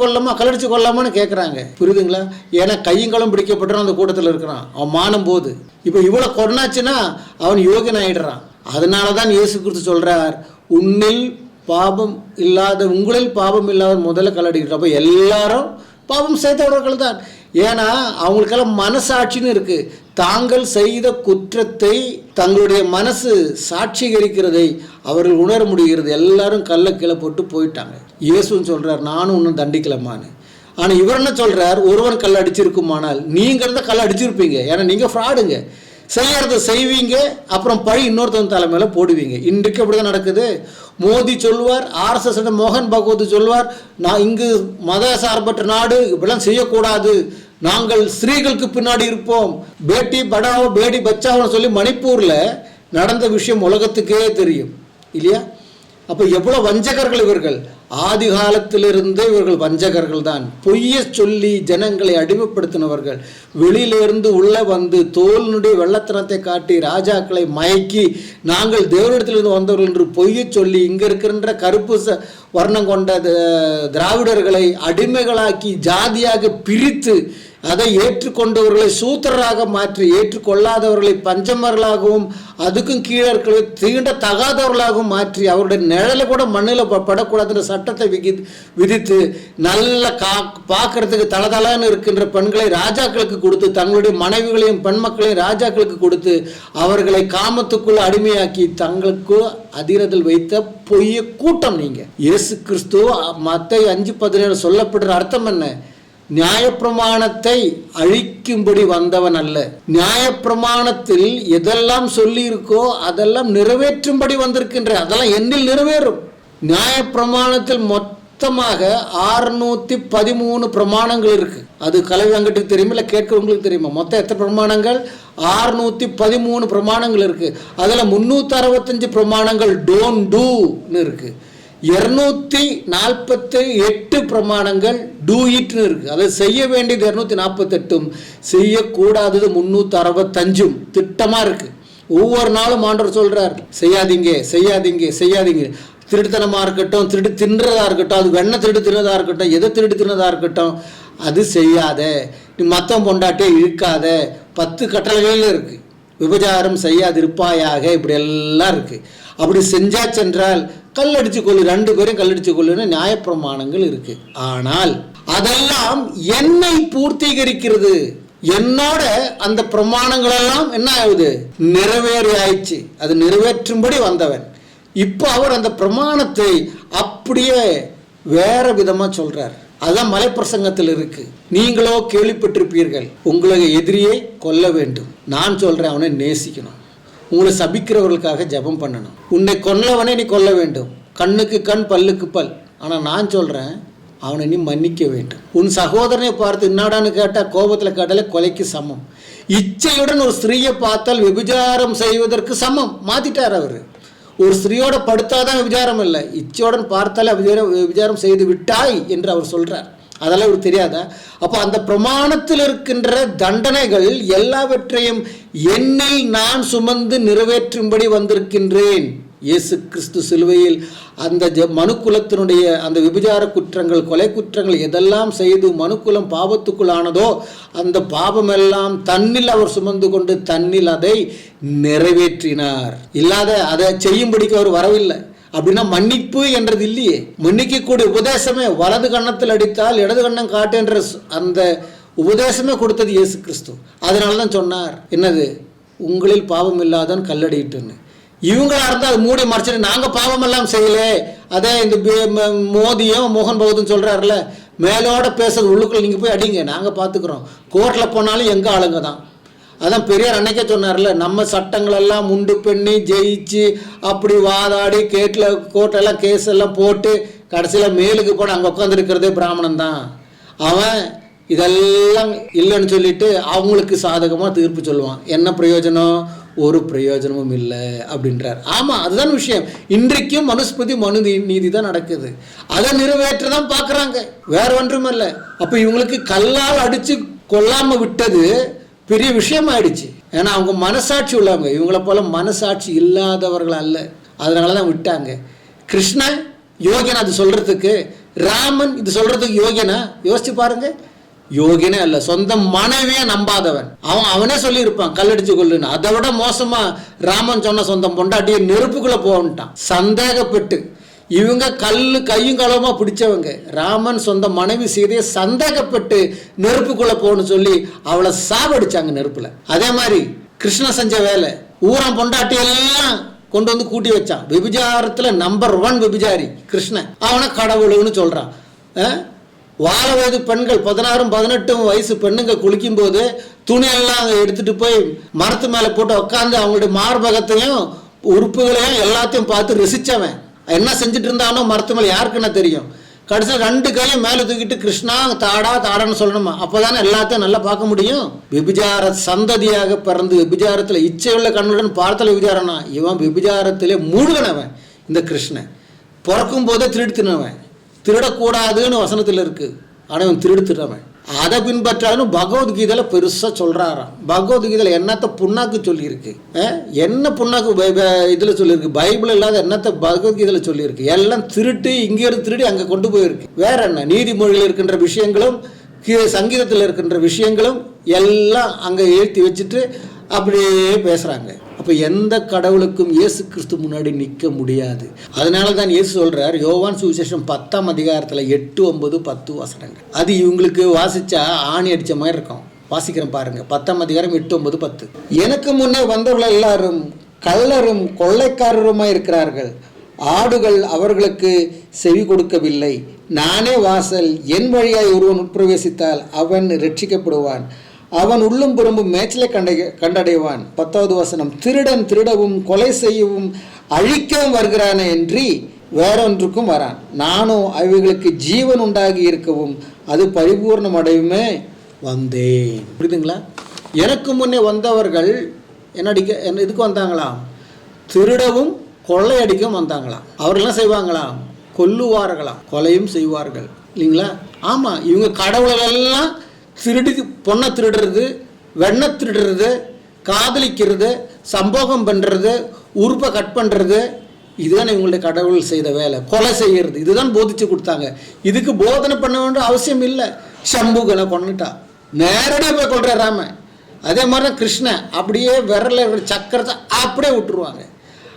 கொள்ளாமான்னு கேட்குறாங்க. புரியுதுங்களா? ஏன்னா கையங்களும் பிடிக்கப்பட்டான் அந்த கூட்டத்தில் இருக்கிறான். அவன் மானும் போது இப்போ இவ்வளோ கொண்டாச்சுன்னா அவன் யோகியன் ஆயிடுறான். அதனால தான் இயேசு கிறிஸ்து சொல்றார், உங்களில் பாவம் இல்லாத முதல்ல கல்லடிக்கிறப்ப எல்லாரும் பாவம் செய்தவர்கள் தான். ஏன்னா அவங்களுக்கெல்லாம் மனசாட்சின்னு இருக்கு. தாங்கள் செய்த குற்றத்தை தங்களுடைய மனசு சாட்சிகரிக்கிறதை அவர்கள் உணர முடிகிறது. எல்லாரும் கல்லை கீழே போட்டு போயிட்டாங்க. இயேசுன்னு சொல்றார், நானும் இன்னும் தண்டிக்கலமான்னு. ஆனால் இவர் என்ன சொல்றார், ஒருவன் கல் அடிச்சிருக்குமானால் நீங்கள் இருந்தால் கல் அடிச்சிருப்பீங்க. ஏன்னா நீங்கள் ஃப்ராடுங்க, செய்யறத செய்வீங்க, அப்புறம் பழி இன்னொருத்தவன் தலைமையில போடுவீங்க. இன்றைக்கு அப்படிதான் நடக்குது. மோடி சொல்வார், RSS மோகன் பகவத் சொல்வார், நான் இங்கு மத சார்பற்ற நாடு, இப்படிலாம் செய்யக்கூடாது, நாங்கள் ஸ்திரீகளுக்கு பின்னாடி இருப்போம், பேட்டி படாவோ பேடி பச்சாவோன்னு சொல்லி மணிப்பூர்ல நடந்த விஷயம் உலகத்துக்கே தெரியும் இல்லையா? அப்போ எவ்வளோ வஞ்சகர்கள் இவர்கள். ஆதி காலத்திலிருந்தே இவர்கள் வஞ்சகர்கள் தான். பொய்ய சொல்லி ஜனங்களை அடிமைப்படுத்தினவர்கள். வெளியிலிருந்து உள்ளே வந்து தோலினுடைய வெள்ளத்தனத்தை காட்டி ராஜாக்களை மயக்கி நாங்கள் தேவனிடத்திலிருந்து வந்தவர்கள் என்று பொய்ய சொல்லி இங்கே இருக்கின்ற கருப்பு வர்ணம் கொண்ட திராவிடர்களை அடிமைகளாக்கி ஜாதியாக பிரித்து அதை ஏற்றுக்கொண்டவர்களை சூத்திரராக மாற்றி ஏற்றுக்கொள்ளாதவர்களை பஞ்சமர்களாகவும் அதுக்கும் கீழே இருக்கிற தீண்ட தகாதவர்களாகவும் மாற்றி அவருடைய நிழலை கூட மண்ணில் படக்கூடாதுன்ற சட்டத்தை விதித்து நல்ல பார்க்கறதுக்கு தளதளன்னு இருக்கின்ற பெண்களை ராஜாக்களுக்கு கொடுத்து தங்களுடைய மனைவிகளையும் பெண் மக்களையும் ராஜாக்களுக்கு கொடுத்து அவர்களை காமத்துக்குள் அடிமையாக்கி தங்களுக்கு அதிரதில் வைத்த பொய்ய கூட்டம் நீங்க. இயேசு கிறிஸ்து மத்தேயு 5:17 சொல்லப்படுற அர்த்தம் என்ன? நியாயப்பிரமாணத்தை அழிக்கும்படி வந்தவன் அல்ல, நியாயப்பிரமாணத்தில் எதெல்லாம் சொல்லி இருக்கோ அதெல்லாம் நிறைவேற்றும்படி வந்திருக்கின்ற, அதெல்லாம் என்னில் நிறைவேறும். நியாயப்பிரமாணத்தில் மொத்தமாக 613 பிரமாணங்கள் இருக்கு. அது கலைவங்கட்டுக்கு தெரியுமா, இல்லை கேட்கிறவங்களுக்கு தெரியுமா? மொத்தம் எத்தனை பிரமாணங்கள்? 613 பிரமாணங்கள் இருக்கு. அதில் 365 பிரமாணங்கள் டோன்ட் டூன்னு இருக்கு. 248 பிரமாணங்கள் டூ இட்னு இருக்கு. அதை செய்ய வேண்டியது 248, செய்யக்கூடாதது 365 திட்டமா இருக்கு. ஒவ்வொரு நாளும் ஆண்டவர் சொல்றார், செய்யாதீங்க செய்யாதீங்க செய்யாதீங்க. திருட்டுத்தனமா இருக்கட்டும், திருட்டு தின்றதா இருக்கட்டும், அது வெண்ணெய் திருட்டு தின்னதா இருக்கட்டும், எதை திருட்டு தின்னதா இருக்கட்டும், அது செய்யாத. நீ மத்தம் பொண்டாட்டியே இழுக்காத. 10 கட்டளைகள் இருக்கு. விபச்சாரம் செய்யாதிருப்பாயாக, இப்படி எல்லாம் இருக்கு. அப்படி செஞ்சா சென்றால் கல்லடிச்சு கொள்ளு, 2 பேரும் கல்லடிச்சு கொள்ளுன்னு நியாயப்பிரமாணங்கள் இருக்கு. ஆனால் அதெல்லாம் என்னை பூர்த்தீகரிக்கிறது. என்னோட அந்த பிரமாணங்கள் எல்லாம் என்ன ஆகுது? நிறைவேறி ஆயிடுச்சு. அது நிறைவேற்றும்படி வந்தவன். இப்போ அவர் அந்த பிரமாணத்தை அப்படியே வேற விதமா சொல்றார். அதுதான் மலைப்பிரசங்கத்தில் இருக்கு. நீங்களோ கேள்விப்பட்டிருப்பீர்கள், உங்களுக்கு எதிரியை கொல்ல வேண்டும். நான் சொல்றேன், அவனை நேசிக்கணும். உங்களை சபிக்கிறவர்களுக்காக ஜெபம் பண்ணணும். உன்னை கொல்லவனே நீ கொல்ல வேண்டும். கண்ணுக்கு கண் பல்லுக்கு பல். ஆனால் நான் சொல்கிறேன், அவனை நீ மன்னிக்க வேண்டும். உன் சகோதரனை பார்த்து என்னடான்னு கேட்டால் கோபத்தில் கேட்டாலே கொலைக்கு சமம். இச்சையுடன் ஒரு ஸ்திரீயை பார்த்தால் விபச்சாரம் செய்வதற்கு சமம். மாற்றிட்டார் அவர். ஒரு ஸ்திரீயோட படுத்தாதான் விபச்சாரம் இல்லை, இச்சையுடன் பார்த்தாலே விபச்சாரம் செய்து விட்டாய் என்று அவர் சொல்கிறார். அதெல்லாம் இவர் தெரியாதா? அப்போ அந்த பிரமாணத்தில் இருக்கின்ற தண்டனைகள் எல்லாவற்றையும் என்னில் நான் சுமந்து நிறைவேற்றும்படி வந்திருக்கின்றேன். இயேசு கிறிஸ்து சிலுவையில் அந்த மனுக்குலத்தினுடைய அந்த விபச்சார குற்றங்கள், கொலை குற்றங்கள் எதெல்லாம் செய்து மனுக்குலம் பாவத்துக்குள்ளானதோ அந்த பாவமெல்லாம் தன்னில் அவர் சுமந்து கொண்டு தன்னில் அதை நிறைவேற்றினார். இல்லாத அதை செய்யும்படிக்கு அவர் வரவில்லை. அப்படின்னா மன்னிப்பு என்றது இல்லையே. மன்னிக்கக்கூடிய உபதேசமே வலது கன்னத்தில் அடித்தால் இடது கண்ணம் காட்டு என்ற அந்த உபதேசமே கொடுத்தது இயேசு கிறிஸ்து. அதனால தான் சொன்னார், என்னது, உங்களில் பாவம் இல்லாதவன் கல்லடிட்டுன்னு. இவங்களா இருந்தால் அது மூடி மறைச்சிட்டு நாங்கள் பாவம் எல்லாம் செய்யலே. அதே இந்த மோதியும் மோகன் பகவத்தும் சொல்கிறாருல, மேலோட பேசுறது உள்ளுக்குள்ள நீங்கள் போய் அடிங்க, நாங்கள் பார்த்துக்குறோம். கோர்ட்டில் போனாலும் எங்கள் ஆளுங்க தான். அதான் பெரியார் அன்னைக்கே சொன்னார்ல, நம்ம சட்டங்களெல்லாம் உண்டு பண்ணி ஜெயிச்சு அப்படி வாதாடி கோர்ட்டெல்லாம் கேஸ் எல்லாம் போட்டு கடைசியில் மேலுக்கு போன அங்கே உட்காந்துருக்கிறதே பிராமணன் தான். அவன் இதெல்லாம் இல்லைன்னு சொல்லிட்டு அவங்களுக்கு சாதகமாக தீர்ப்பு சொல்லுவான். என்ன பிரயோஜனம்? ஒரு பிரயோஜனமும் இல்லை அப்படின்றார். ஆமாம், அதுதான் விஷயம். இன்றைக்கும் மனுஸ்மிருதி மனு நீதி தான் நடக்குது. அதை நிறைவேற்ற தான் பார்க்குறாங்க, வேற ஒன்றும் இல்லை. அப்போ இவங்களுக்கு கல்லால் அடித்து கொல்லாமல் விட்டது பெரிய விஷயம் ஆயிடுச்சு. ஏன்னா அவங்க மனசாட்சி உள்ளவங்க, இவங்களை போல மனசாட்சி இல்லாதவர்கள் அல்ல. அதனால தான் விட்டாங்க. கிருஷ்ணன் யோகியனா அது சொல்றதுக்கு? ராமன் இது சொல்றதுக்கு யோகியனா? யோசிச்சு பாருங்க. யோகினே அல்ல, சொந்த மனைவியே நம்பாதவன். அவனே சொல்லியிருப்பான் கல்லடிச்சு கொள்ளுன்னு. அதை விட மோசமா ராமன் சொன்ன சொந்தம் பொண்டாட்டியை நெருப்புக்குள்ள போன்ட்டான் சந்தேகப்பட்டு. இவங்க கையும் களவுமா பிடிச்சவங்க. ராமன் சொந்த மனைவி சீதையை சந்தேகப்பட்டு நெருப்புக்குள்ள போகணும்னு சொல்லி அவளை சாவடிச்சாங்க நெருப்புல. அதே மாதிரி கிருஷ்ணன் செஞ்ச வேலை, ஊரம் பொண்டாட்டி எல்லாம் கொண்டு வந்து கூட்டி வச்சான். விபிச்சாரத்துல நம்பர் 1 விபிச்சாரி கிருஷ்ணன். அவனை கடவுள்னு சொல்றான். வாழ வயது பெண்கள் 16-18 வயசு பெண்ணுங்க குளிக்கும் போது துணியெல்லாம் எடுத்துட்டு போய் மரத்து மேல போட்டு உட்காந்து அவங்களுடைய மார்பகத்தையும் உறுப்புகளையும் எல்லாத்தையும் பார்த்து ரசிச்சவன். என்ன செஞ்சுட்டு இருந்தானோ மரத்து மேலே யாருக்குன்னா தெரியும். கடைசியில் 2 கையும் மேலே தூக்கிட்டு கிருஷ்ணா தாடான்னு சொல்லணுமா? அப்போதானே எல்லாத்தையும் நல்லா பார்க்க முடியும். விபிச்சார சந்ததியாக பிறந்து விபிச்சாரத்தில் இச்சையுள்ள கண்ணுடன் பார்த்தல விபிச்சாரனா, இவன் விபிச்சாரத்திலே மூழ்கினவன். இந்த கிருஷ்ணன் பிறக்கும் போதே திருடுத்தினவன். திருடக்கூடாதுன்னு வசனத்தில் இருக்கு, ஆனால் இவன் திருடுத்தினவன். அதை பின்பற்றாலும் பகவத்கீதையில பெருசா சொல்றாராம். பகவத்கீதையில என்னத்தை புண்ணாக்கு சொல்லியிருக்கு? என்ன புண்ணாக்கு இதுல சொல்லியிருக்கு? பைபிள் இல்லாத என்னத்தை பகவத்கீதையில சொல்லியிருக்கு? எல்லாம் திருட்டு, இங்க இருந்து திருடி அங்க கொண்டு போயிருக்கு. வேற என்ன? நீதிமொழியில் இருக்கின்ற விஷயங்களும் சங்கீதத்தில் இருக்கின்ற விஷயங்களும் எல்லாம் அங்க ஏற்றி வச்சுட்டு அப்படியே பேசுறாங்க. அப்ப எந்த கடவுளுக்கும் இயேசு கிறிஸ்து முன்னாடி நிற்க முடியாது. அதனால தான் இயேசு சொல்றார், யோவான் சுவிசேஷம் 10ஆம் அதிகாரத்துல 8, 9, 10 வசனங்கள். அது இவங்களுக்கு வாசிச்சா ஆணி அடிச்ச மாதிரி இருக்கும். வாசிக்கிறேன் பாருங்க. 10ஆம் அதிகாரம் 8, 9, 10. எனக்கு முன்னே வந்தவர்கள் எல்லாரும் கள்ளரும் கொள்ளைக்காரருமாய் இருக்கிறார்கள். ஆடுகள் அவர்களுக்கு செவி கொடுக்கவில்லை. நானே வாசல். என் வழியாய் ஒருவன் உட்பிரவேசித்தால் அவன் ரட்சிக்கப்படுவான். அவன் உள்ளும் புறம்பும் மேய்ச்சலை கண்டடைவான். 10வது வசனம். திருடன் திருடவும் கொலை செய்யவும் அழிக்கவும் வருகிறானே என்று வேறொன்றுக்கும் வரான். நானும் அவைகளுக்கு ஜீவன் உண்டாகி இருக்கவும் அது பரிபூர்ணம் அடையுமே வந்தேன். புரியுதுங்களா? எனக்கு முன்னே வந்தவர்கள் என்ன இதுக்கு வந்தாங்களாம்? திருடவும் கொள்ளையடிக்கவும் வந்தாங்களாம். அவர்கள்லாம் செய்வாங்களாம், கொல்லுவார்களாம், கொலையும் செய்வார்கள். இல்லைங்களா? ஆமாம், இவங்க கடவுளெல்லாம் திருடி, பொண்ணை திருடுறது, வெண்ணை திருடுறது, காதலிக்கிறது, சம்போகம் பண்ணுறது, உறுப்பை கட் பண்ணுறது, இதுதான் இவங்களுடைய கடவுள் செய்த வேலை. கொலை செய்கிறது, இதுதான் போதிச்சு கொடுத்தாங்க. இதுக்கு போதனை பண்ண வேண்டிய அவசியம் இல்லை. சம்புகனை கொண்டுட்டா நேரடியாக போய் கொள்ற ராமன். அதே மாதிரி தான் கிருஷ்ணன் அப்படியே விரல சக்கரத்தை அப்படியே விட்டுருவாங்க.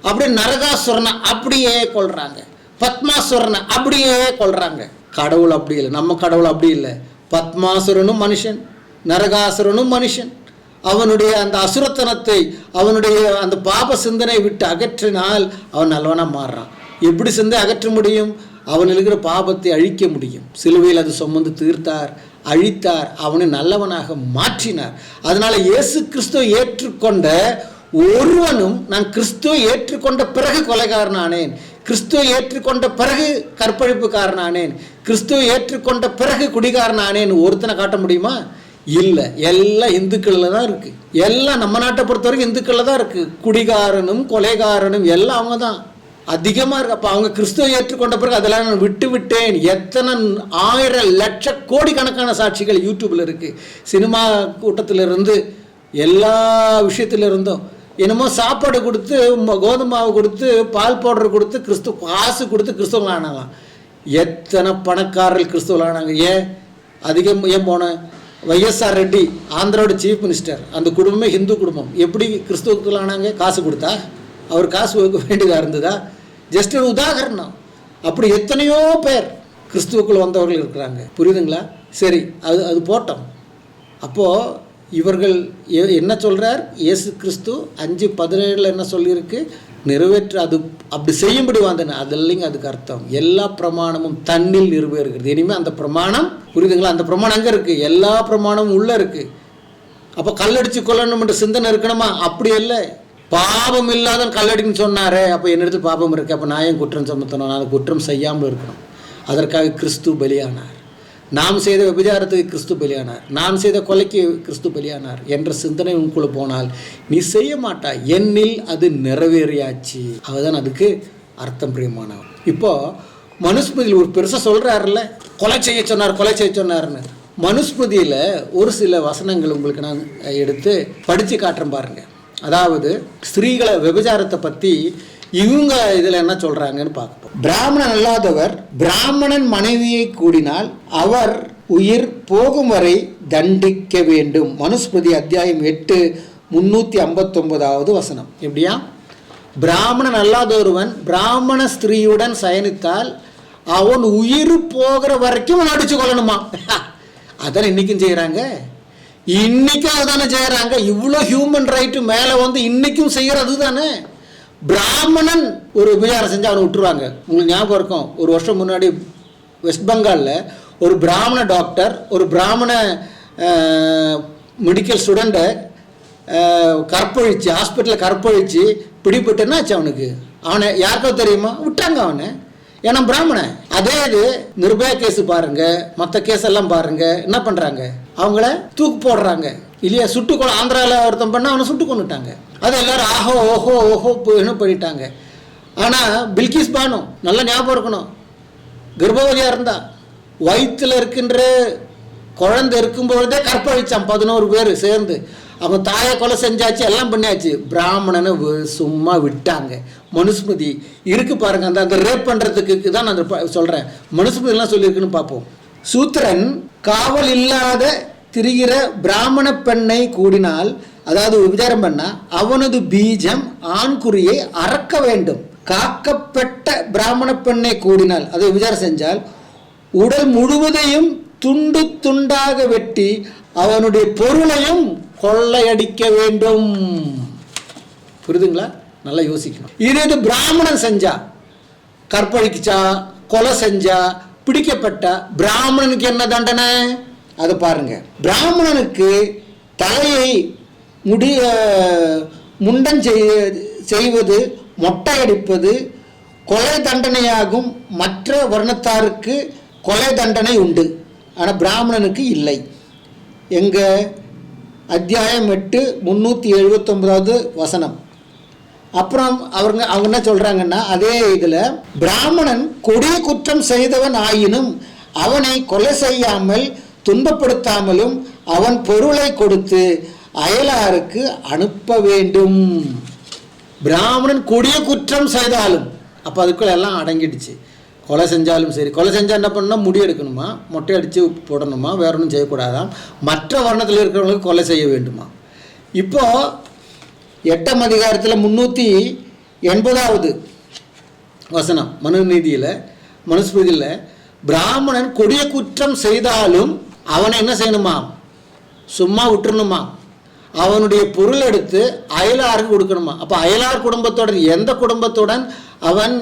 அப்படியே நரகாசுரனை அப்படியே கொள்றாங்க, பத்மாசுரனை அப்படியே கொள்றாங்க. கடவுள் அப்படி இல்லை, நம்ம கடவுள் அப்படி இல்லை. பத்மாசுரனும் மனுஷன், நரகாசுரனும் மனுஷன். அவனுடைய அந்த அசுரத்தனத்தை, அவனுடைய அந்த பாப சிந்தனை விட்டு அகற்றினால் அவன் நல்லவனா மாறுறான். எப்படி சிந்தை அகற்ற முடியும்? அவன் இருக்கிற பாபத்தை அழிக்க முடியும். சிலுவையில் அது சுமந்து தீர்த்தார், அழித்தார், அவனை நல்லவனாக மாற்றினார். அதனால இயேசு கிறிஸ்துவை ஏற்றுக்கொண்ட ஒருவனும், நான் கிறிஸ்துவை ஏற்றுக்கொண்ட பிறகு கொலைகாரனானேன், கிறிஸ்துவை ஏற்றுக்கொண்ட பிறகு கற்பழிப்புக்காரனானேன், கிறிஸ்துவை ஏற்றுக்கொண்ட பிறகு குடிகாரனானேன் ஒருத்தனை காட்ட முடியுமா? இல்லை. எல்லாம் இந்துக்களில் தான் இருக்கு. எல்லாம் நம்ம நாட்டை பொறுத்த வரைக்கும் இந்துக்களில் தான் இருக்கு. குடிகாரனும் கொலைகாரனும் எல்லாம் அவங்க தான் அதிகமாக இருக்கு. அப்போ அவங்க கிறிஸ்துவை ஏற்றுக்கொண்ட பிறகு அதெல்லாம் நான் விட்டு விட்டேன். எத்தனை 1000 லட்ச கோடிக்கணக்கான சாட்சிகள் யூடியூப்ல இருக்கு. சினிமா கூட்டத்திலிருந்து எல்லா விஷயத்திலிருந்தும் என்னமோ சாப்பாடு கொடுத்து, கோதுமை மாவு கொடுத்து, பால் பவுடர் கொடுத்து, காசு கொடுத்து கிறிஸ்துவர்கள் ஆனாங்களாம். எத்தனை பணக்காரர்கள் கிறிஸ்துவர்கள் ஆனாங்க. ஏன் போன வைஎஸ்ஆர் ரெட்டி, ஆந்திராவோட சீஃப் மினிஸ்டர், அந்த குடும்பமே ஹிந்து குடும்பம், எப்படி கிறிஸ்துவர்கள் ஆனாங்க? காசு கொடுத்தா? அவர் காசு வைக்க வேண்டியதாக இருந்ததா? ஜஸ்ட் ஒரு உதாரணம். அப்படி எத்தனையோ பேர் கிறிஸ்துவுக்குள் வந்தவர்கள் இருக்கிறாங்க. புரியுதுங்களா? சரி, அது போட்டோம். அப்போது இவர்கள் என்ன சொல்கிறார்? இயேசு கிறிஸ்து 5:17 என்ன சொல்லியிருக்கு? நிறைவேற்ற அது அப்படி செய்யும்படி வந்தன. அது இல்லைங்க அதுக்கு அர்த்தம். எல்லா பிரமாணமும் தன்னில் நிறைவேறுகிறது. இனிமேல் அந்த பிரமாணம், புரியுதுங்களா? அந்த பிரமாணம் அங்கே இருக்குது, எல்லா பிரமாணமும் உள்ளே இருக்குது. அப்போ கல்லடிச்சு கொள்ளணும்ன்ற சிந்தனை இருக்கணுமா? அப்படி இல்லை. பாவம் இல்லாத கல்லடின்னு சொன்னாரே, அப்போ என்னிடத்தில் பாவம் இருக்குது, அப்போ நான் ஏன் குற்றம் சுமத்தணும்? நான் குற்றம் செய்யாமல் இருக்கணும். அதற்காக கிறிஸ்து பலியானார். நாம் செய்த விபச்சாரத்துக்கு கிறிஸ்து பலியானார், நாம் செய்த கொலைக்கு கிறிஸ்து பலியானார் என்ற சிந்தனை உனக்குள்ள போனால் நீ செய்ய மாட்டாய். என்னில் அது நிறைவேறியாச்சு. அதுதான் அதுக்கு அர்த்தம் பிரியமானவன். இப்போ மனுஸ்மிருதியில் ஒரு பெருசாக சொல்கிறாருல்ல, கொலை செய்ய சொன்னார்னு. மனுஸ்மிருதியில் ஒரு சில வசனங்கள் உங்களுக்கு நான் எடுத்து படித்து காட்டுறேன் பாருங்க. அதாவது ஸ்திரீகளை விபச்சாரத்தை பற்றி இவங்க இதில் என்ன சொல்கிறாங்கன்னு பார்ப்போம். பிராமணன் அல்லாதவர் பிராமணன் மனைவியை கூடினால் அவர் உயிர் போகும் வரை தண்டிக்க வேண்டும். மனுஸ்மிருதி அத்தியாயம் 8 359 வசனம். எப்படியா? பிராமணன் அல்லாதொருவன் பிராமண ஸ்திரீயுடன் சயனித்தால் அவன் உயிர் போகிற வரைக்கும் அவன் அடிச்சு கொள்ளணுமா? அதான் இன்னைக்கும் செய்கிறாங்க. இன்னைக்கும் அதுதானே செய்கிறாங்க. இவ்வளோ ஹியூமன் ரைட்டு மேலே வந்து இன்னைக்கும் செய்கிறது தானே. பிராமணன் ஒரு விபச்சாரம் செஞ்சு அவனை விட்டுருவாங்க. உங்களுக்கு ஞாபகம் இருக்கும், ஒரு வருஷம் முன்னாடி வெஸ்ட் பெங்காலில் ஒரு பிராமண டாக்டர் ஒரு பிராமண மெடிக்கல் ஸ்டூடெண்ட்டை கற்பழிச்சு, ஹாஸ்பிட்டலில் கற்பழிச்சு பிடிபட்டுன்னா ஆச்சு அவனுக்கு. அவனை யாருக்கோ தெரியுமா? விட்டாங்க அவனை. ஏன்னா பிராமணன். அதே இது நிர்பயா கேஸ் பாருங்க, மற்ற கேஸ் எல்லாம் பாருங்க, என்ன பண்ணுறாங்க? அவங்கள தூக்கு போடுறாங்க இல்லையா? சுட்டு ஆந்திராவில் ஒருத்தன் பண்ண அவனை சுட்டு கொண்டுட்டாங்க. அது எல்லாரும் ஆஹோ ஓஹோ ஓஹோ என்ன பண்ணிட்டாங்க. ஆனால் பில்கிஸ் பானு நல்லா ஞாபகம் இருக்கணும், கர்ப்பவதியாக இருந்தா, வயிற்றில் இருக்கின்ற குழந்தை இருக்கும்பொழுதே கற்பழிச்சான் 11 பேர் சேர்ந்து. அவன் தாயை கொலை செஞ்சாச்சு, எல்லாம் பண்ணியாச்சு. பிராமணனை சும்மா விட்டாங்க. மனுஸ்மிருதி இருக்கு பாருங்க. அந்த ரேப் பண்ணுறதுக்கு தான் நான் சொல்கிறேன். மனுஸ்மிருதிலாம் சொல்லியிருக்குன்னு பார்ப்போம். சூத்திரன் காவல் இல்லாத திரிகிற பிராமண பெண்ணை கூடினால், அதாவது விபச்சாரம் பண்ணா, அவனது பீஜம் ஆண்குறியை அறக்க வேண்டும். காக்கப்பட்ட பிராமண பெண்ணை கூடினால், அதை விபச்சாரம் செஞ்சால் உடல் முழுவதையும் துண்டு துண்டாக வெட்டி அவனுடைய பொருளையும் கொள்ளையடிக்க வேண்டும். புரியுதுங்களா? நல்லா யோசிக்கணும். இது பிராமணன் செஞ்சா, கற்பழிச்சா, கொலை செஞ்சா, பிடிக்கப்பட்ட பிராமணனுக்கு என்ன தண்டனை? அதை பாருங்க. பிராமணனுக்கு தலையை முண்டன் செய்வது, மொட்டை அடிப்பது கொலை தண்டனையாகும். மற்ற வர்ணத்தாருக்கு கொலை தண்டனை உண்டு, ஆனால் பிராமணனுக்கு இல்லை. எங்க அத்தியாயம் 8 379 வசனம். அப்புறம் அவங்க என்ன சொல்றாங்கன்னா, அதே இதில் பிராமணன் கொடிய குற்றம் செய்தவன் ஆயினும் அவனை கொலை செய்யாமல் துன்பப்படுத்தாமலும் அவன் பொருளை கொடுத்து அயலாருக்கு அனுப்ப வேண்டும். பிராமணன் கொடிய குற்றம் செய்தாலும், அப்போ அதுக்குள்ள எல்லாம் அடங்கிடுச்சு. கொலை செஞ்சாலும் சரி, கொலை செஞ்சால் என்ன பண்ணால் முடி எடுக்கணுமா, மொட்டை அடித்து போடணுமா, வேற ஒன்றும் செய்யக்கூடாதாம். மற்ற வர்ணத்தில் இருக்கிறவங்களுக்கு கொலை செய்ய வேண்டுமா. இப்போது 8ஆம் அதிகாரத்தில் 380 வசனம் மனுநீதியில், மனுஸ்மிருதியில், பிராமணன் கொடிய குற்றம் செய்தாலும் அவனை என்ன செய்யணுமா? சும்மா விட்டுறணுமா? அவனுடைய பொருள் எடுத்து அயலாருக்கு கொடுக்கணுமா? அப்போ அயலார் குடும்பத்துடன், எந்த குடும்பத்துடன் அவன்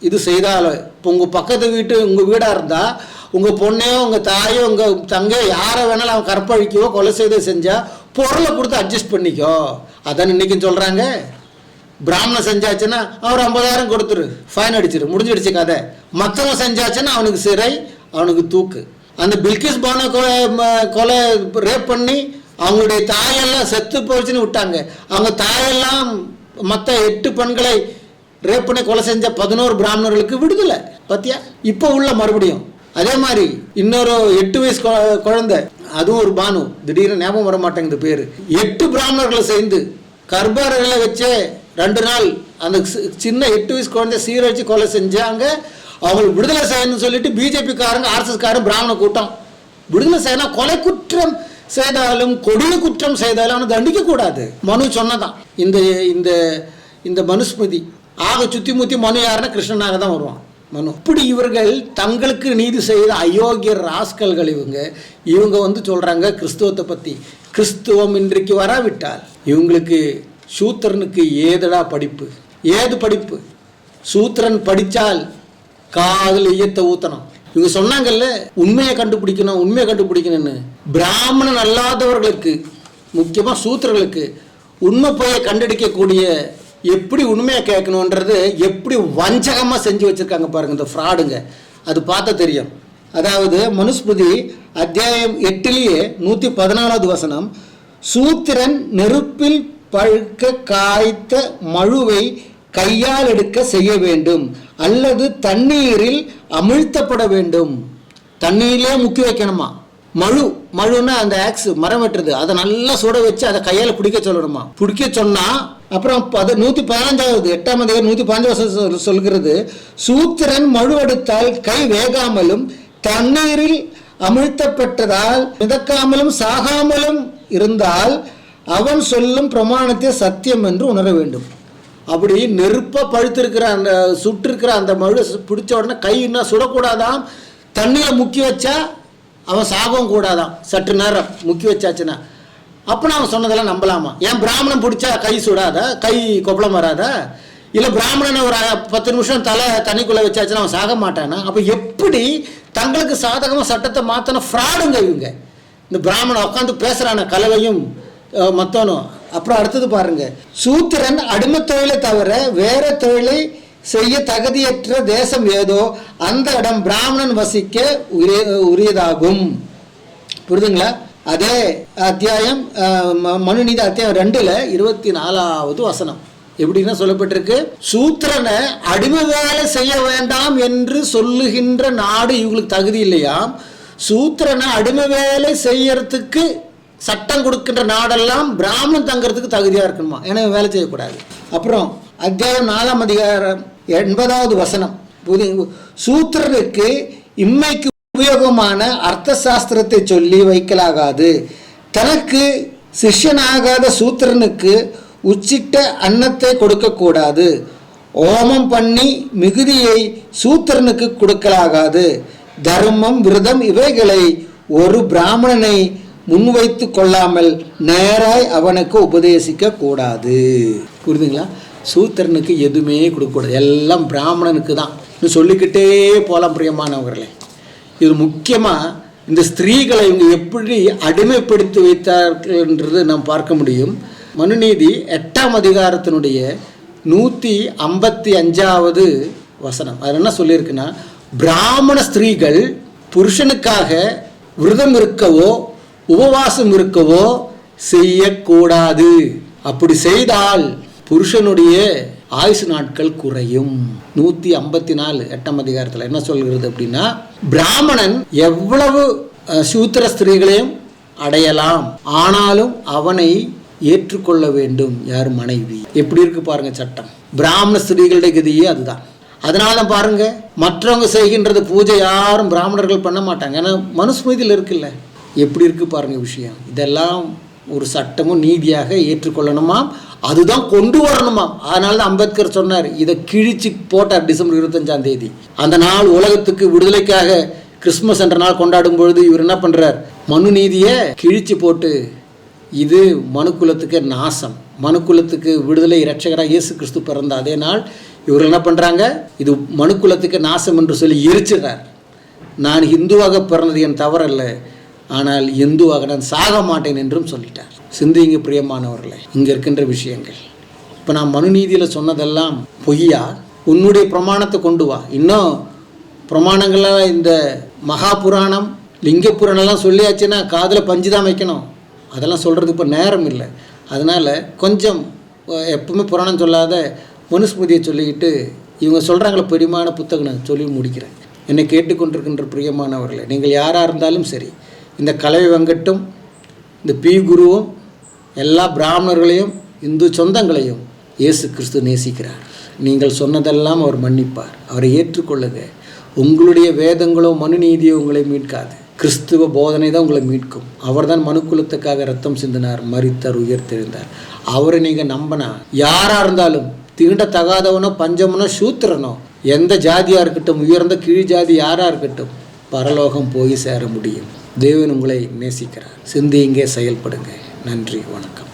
இது செய்தாலும், இப்போ உங்கள் பக்கத்து வீட்டு உங்கள் வீடாக இருந்தால் உங்கள் பொண்ணையோ உங்கள் தாயோ உங்கள் தங்கையோ யாரை வேணாலும் அவன் கற்பழிக்கவோ கொலை செய்தோ செஞ்சால் பொருளை கொடுத்து அட்ஜஸ்ட் பண்ணிக்கோ. அதான் இன்றைக்கும் சொல்கிறாங்க. பிராமணன் செஞ்சாச்சுன்னா அவர் 50,000 கொடுத்துரு, ஃபைன் அடிச்சிரு, முடிஞ்சிடுச்சு கதை. மற்றவன் செஞ்சாச்சுன்னா அவனுக்கு சிறை, அவனுக்கு தூக்கு. அந்த பில்கிஸ் பானு கொலை ரேப் பண்ணி அவங்களுடைய தாயெல்லாம் செத்து போச்சுன்னு விட்டாங்க. அவங்க தாயெல்லாம் மற்ற 8 பெண்களை ரேப் பண்ணி கொலை செஞ்ச 11 பிராமணர்களுக்கு விடுதலை. பார்த்தியா? இப்போ உள்ள மறுபடியும் அதே மாதிரி இன்னொரு 8 வயசு குழந்தை, அதுவும் ஒரு பானு, திடீர்னு ஞாபகம் வர மாட்டேங்குது பேர். 8 பிராமணர்களை சேர்ந்து கர்ப்பாறைகளை வச்சே 2 நாள் அந்த சின்ன 8 வயசு குழந்தை சீரழிச்சு கொலை செஞ்சாங்க. அவங்களுக்கு விடுதலை செய்யணும்னு சொல்லிட்டு பிஜேபிக்காரங்க, ஆர்எஸ்எஸ்காரங்க, பிராமண கூட்டம் விடுதலை செய்யணும். கொலை குற்றம் செய்தாலும் கொடிய குற்றம் செய்தாலும் அவனை தண்டிக்க கூடாது. மனு சொன்னதான் இந்த இந்த இந்த மனுஸ்மிருதி ஆக சுற்றி முற்றி மனு யாருன்னா கிருஷ்ணனாக தான் வருவான் மனு. இப்படி இவர்கள் தங்களுக்கு நீதி செய்த அயோக்கியர் ராஸ்கல்கள் இவங்க வந்து சொல்கிறாங்க கிறிஸ்துவத்தை பற்றி. கிறிஸ்துவம் இன்றைக்கு வராவிட்டால் இவங்களுக்கு சூத்திரனுக்கு ஏதடா படிப்பு, ஏது படிப்பு? சூத்திரன் படித்தால் காதில் ஈயத்தை ஊற்றணும். இவங்க சொன்னாங்கல்ல உண்மையை கண்டுபிடிக்கணும்னு. பிராமணன் அல்லாதவர்களுக்கு, முக்கியமாக சூத்திரர்களுக்கு உண்மை போயை கண்டுபிடிக்கக்கூடிய எப்படி உண்மையை கேட்கணுன்றது எப்படி வஞ்சகமாக செஞ்சு வச்சுருக்காங்க பாருங்கள் இந்த ஃப்ராடுங்க. அது பார்த்தா தெரியும். அதாவது மனுஸ்மிருதி அத்தியாயம் 8 114வது வசனம், சூத்திரன் நெருப்பில் பழுக்க காய்த்த மழுவை கையால் எடுக்க செய்ய வேண்டும் அல்லது தண்ணீரில் அமிழ்த்தப்பட வேண்டும். தண்ணீரிலே முக்கி வைக்கணுமா. மழுன்னா அந்த ஆக்ஸ் மரம் வெட்டுறது, அதை நல்லா சுட வச்சு அதை கையால் பிடிக்க சொல்லணுமா. பிடிக்க சொன்னால் அப்புறம் 115வது 8ஆம் அதிகாரம் 115 சொல்கிறது, சூத்திரன் மழு எடுத்தால் கை வேகாமலும் தண்ணீரில் அமிழ்த்தப்பட்டதால் மிதக்காமலும் சாகாமலும் இருந்தால் அவன் சொல்லும் பிரமாணத்தை சத்தியம் என்று உணர வேண்டும். அப்படி நெருப்பை பழுத்திருக்கிற அந்த சுட்டிருக்கிற அந்த மழு பிடிச்ச உடனே கை இன்னும் சுடக்கூடாதாம். தண்ணியில் முக்கி வச்சா அவன் சாகவும் கூடாதான். சற்று நேரம் முக்கி வச்சாச்சுன்னா அப்போ அவன் சொன்னதெல்லாம் நம்பலாமா? ஏன் பிராமணன் பிடிச்சா கை சுடாதா, கை கொப்பளம் வராதா? இல்லை பிராமணனை ஒரு 10 நிமிஷம் தண்ணிக்குள்ளே வச்சாச்சுன்னா அவன் சாக மாட்டானா? அப்போ எப்படி தங்களுக்கு சாதகமாக சட்டத்தை மாற்றின ஃப்ராடுங்க இவங்க. இந்த பிராமணன் உட்காந்து பேசுகிறான கலவையும் மத்தனும். அப்புறம் அடுத்தது பாருங்க, சூத்திரன் அடிமை தொழிலை தவிர வேற தொழிலை செய்ய தகுதியற்ற தேசம் ஏதோ அந்த இடம் பிராமணன் வசிக்க உரியதாகும். புரியுதுங்களா? அதே அத்தியாயம் மனுநீதி அத்தியாயம் 2 24வது வசனம் எப்படின்னா சொல்லப்பட்டிருக்கு, சூத்திரனை அடிமை வேலை செய்ய வேண்டாம் என்று சொல்லுகின்ற நாடு இவங்களுக்கு தகுதி இல்லையாம். சூத்திரனை அடிமை வேலை செய்யறதுக்கு சட்டம் கொடுக்கின்ற நாடெல்லாம் பிராமணன் தங்கிறதுக்கு தகுதியாக இருக்கணுமா, ஏன்னா வேலை செய்யக்கூடாது. அப்புறம் அத்தியாயம் 4ஆம் அதிகாரம் 80வது வசனம், சூத்திரனுக்கு இம்மைக்கு உபயோகமான அர்த்த சாஸ்திரத்தை சொல்லி வைக்கலாகாது. தனக்கு சிஷ்யனாகாத சூத்திரனுக்கு உச்சிட்ட அன்னத்தை கொடுக்கக்கூடாது. ஓமம் பண்ணி மிகுதியை சூத்திரனுக்கு கொடுக்கலாகாது. தர்மம் விரதம் இவைகளை ஒரு பிராமணனை முன்வைத்து கொள்ளாமல் நேராய் அவனுக்கு உபதேசிக்க கூடாது. புரியுதுங்களா? சூத்திரனுக்கு எதுவுமே கொடுக்கக்கூடாது, எல்லாம் பிராமணனுக்கு தான் சொல்லிக்கிட்டே போகலாம். பிரியமானவர்களே, இது முக்கியமாக இந்த ஸ்திரீகளை இவங்க எப்படி அடிமைப்படுத்தி வைத்தார்கள்ன்றது நாம் பார்க்க முடியும். மனுநீதி 8ஆம் அதிகாரத்தினுடைய 155வது வசனம் அது என்ன சொல்லியிருக்குன்னா, பிராமண ஸ்திரீகள் புருஷனுக்காக விரதம் இருக்கவோ உபவாசம் இருக்கவோ செய்யக்கூடாது. அப்படி செய்தால் புருஷனுடைய ஆயுசு நாட்கள் குறையும். 154 8ஆம் அதிகாரத்தில் என்ன சொல்கிறது அப்படின்னா, பிராமணன் எவ்வளவு சூத்திர ஸ்திரீகளையும் அடையலாம், ஆனாலும் அவனை ஏற்றுக்கொள்ள வேண்டும். யார்? மனைவி. எப்படி இருக்கு பாருங்க சட்டம். பிராமண ஸ்திரீகளுடைய கதியே அதுதான். அதனால தான் பாருங்க, மற்றவங்க செய்கின்றது பூஜை யாரும் பிராமணர்கள் பண்ண மாட்டாங்க. ஏன்னா மனுஸ்மிருதியில் இருக்குல்ல, எப்படி இருக்கு பாருங்க விஷயம். இதெல்லாம் ஒரு சட்டமும் நீதியாக ஏற்றுக்கொள்ளணுமாம், அதுதான் கொண்டு வரணுமாம். அதனால தான் அம்பேத்கர் சொன்னார், இதை கிழிச்சு போட்டார் டிசம்பர் 25ஆம் தேதி. அந்த நாள் உலகத்துக்கு விடுதலைக்காக கிறிஸ்மஸ் என்ற நாள் கொண்டாடும் பொழுது இவர் என்ன பண்றார், மனு நீதியை கிழிச்சு போட்டு இது மனுக்குலத்துக்கு நாசம், மனுக்குலத்துக்கு விடுதலை இரட்சகராக இயேசு கிறிஸ்து பிறந்த அதே நாள் இவர் என்ன பண்ணுறாங்க, இது மனுக்குலத்துக்கு நாசம் என்று சொல்லி எரிச்சிடுறார். நான் இந்துவாக பிறந்தது என் தவறல்ல, ஆனால் இந்துவாக நான் சாக மாட்டேன் என்றும் சொல்லிட்டார். சிந்திங்க பிரியமானவர்களே, இங்கே இருக்கின்ற விஷயங்கள். இப்போ நான் மனுநீதியில் சொன்னதெல்லாம் பொய்யா? உன்னுடைய பிரமாணத்தை கொண்டு வா. இன்னும் பிரமாணங்கள்லாம் இந்த மகா புராணம் லிங்க புராணம்லாம் சொல்லியாச்சுன்னா காதில் பஞ்சு தான் வைக்கணும். அதெல்லாம் சொல்கிறது இப்போ நேரம் இல்லை. அதனால் கொஞ்சம் எப்பவுமே புராணம் சொல்லாத மனுஸ்மிருதியை சொல்லிக்கிட்டு இவங்க சொல்கிறாங்களே பெரியமான புத்தகம் நான் சொல்லி முடிக்கிறேன். என்னை கேட்டுக்கொண்டிருக்கின்ற பிரியமானவர்களே, நீங்கள் யாராக இருந்தாலும் சரி, இந்த கலவை வெங்கட்டும் இந்த பி குருவும் எல்லா பிராமணர்களையும் இந்து சொந்தங்களையும் இயேசு கிறிஸ்து நேசிக்கிறார். நீங்கள் சொன்னதெல்லாம் அவர் மன்னிப்பார். அவரை ஏற்றுக்கொள்ளுங்க. உங்களுடைய வேதங்களோ மனுநீதியோ உங்களை மீட்காது. கிறிஸ்துவ போதனை தான் உங்களை மீட்கும். அவர் தான் மனுக்குலத்துக்காக ரத்தம் சிந்தினார், மரித்தார், உயிர்த்தெழுந்தார். அவரை நீங்கள் நம்பினா யாராக இருந்தாலும் தீண்டத்தகாதவனோ பஞ்சமனோ சூத்திரனோ எந்த ஜாதியாக இருக்கட்டும், உயர்ந்த கீழ் ஜாதி யாராக இருக்கட்டும், பரலோகம் போய் சேர முடியும். தேவன் உங்களை நேசிக்கிறார். சிந்தியுங்க, செயல்படுங்க. நன்றி, வணக்கம்.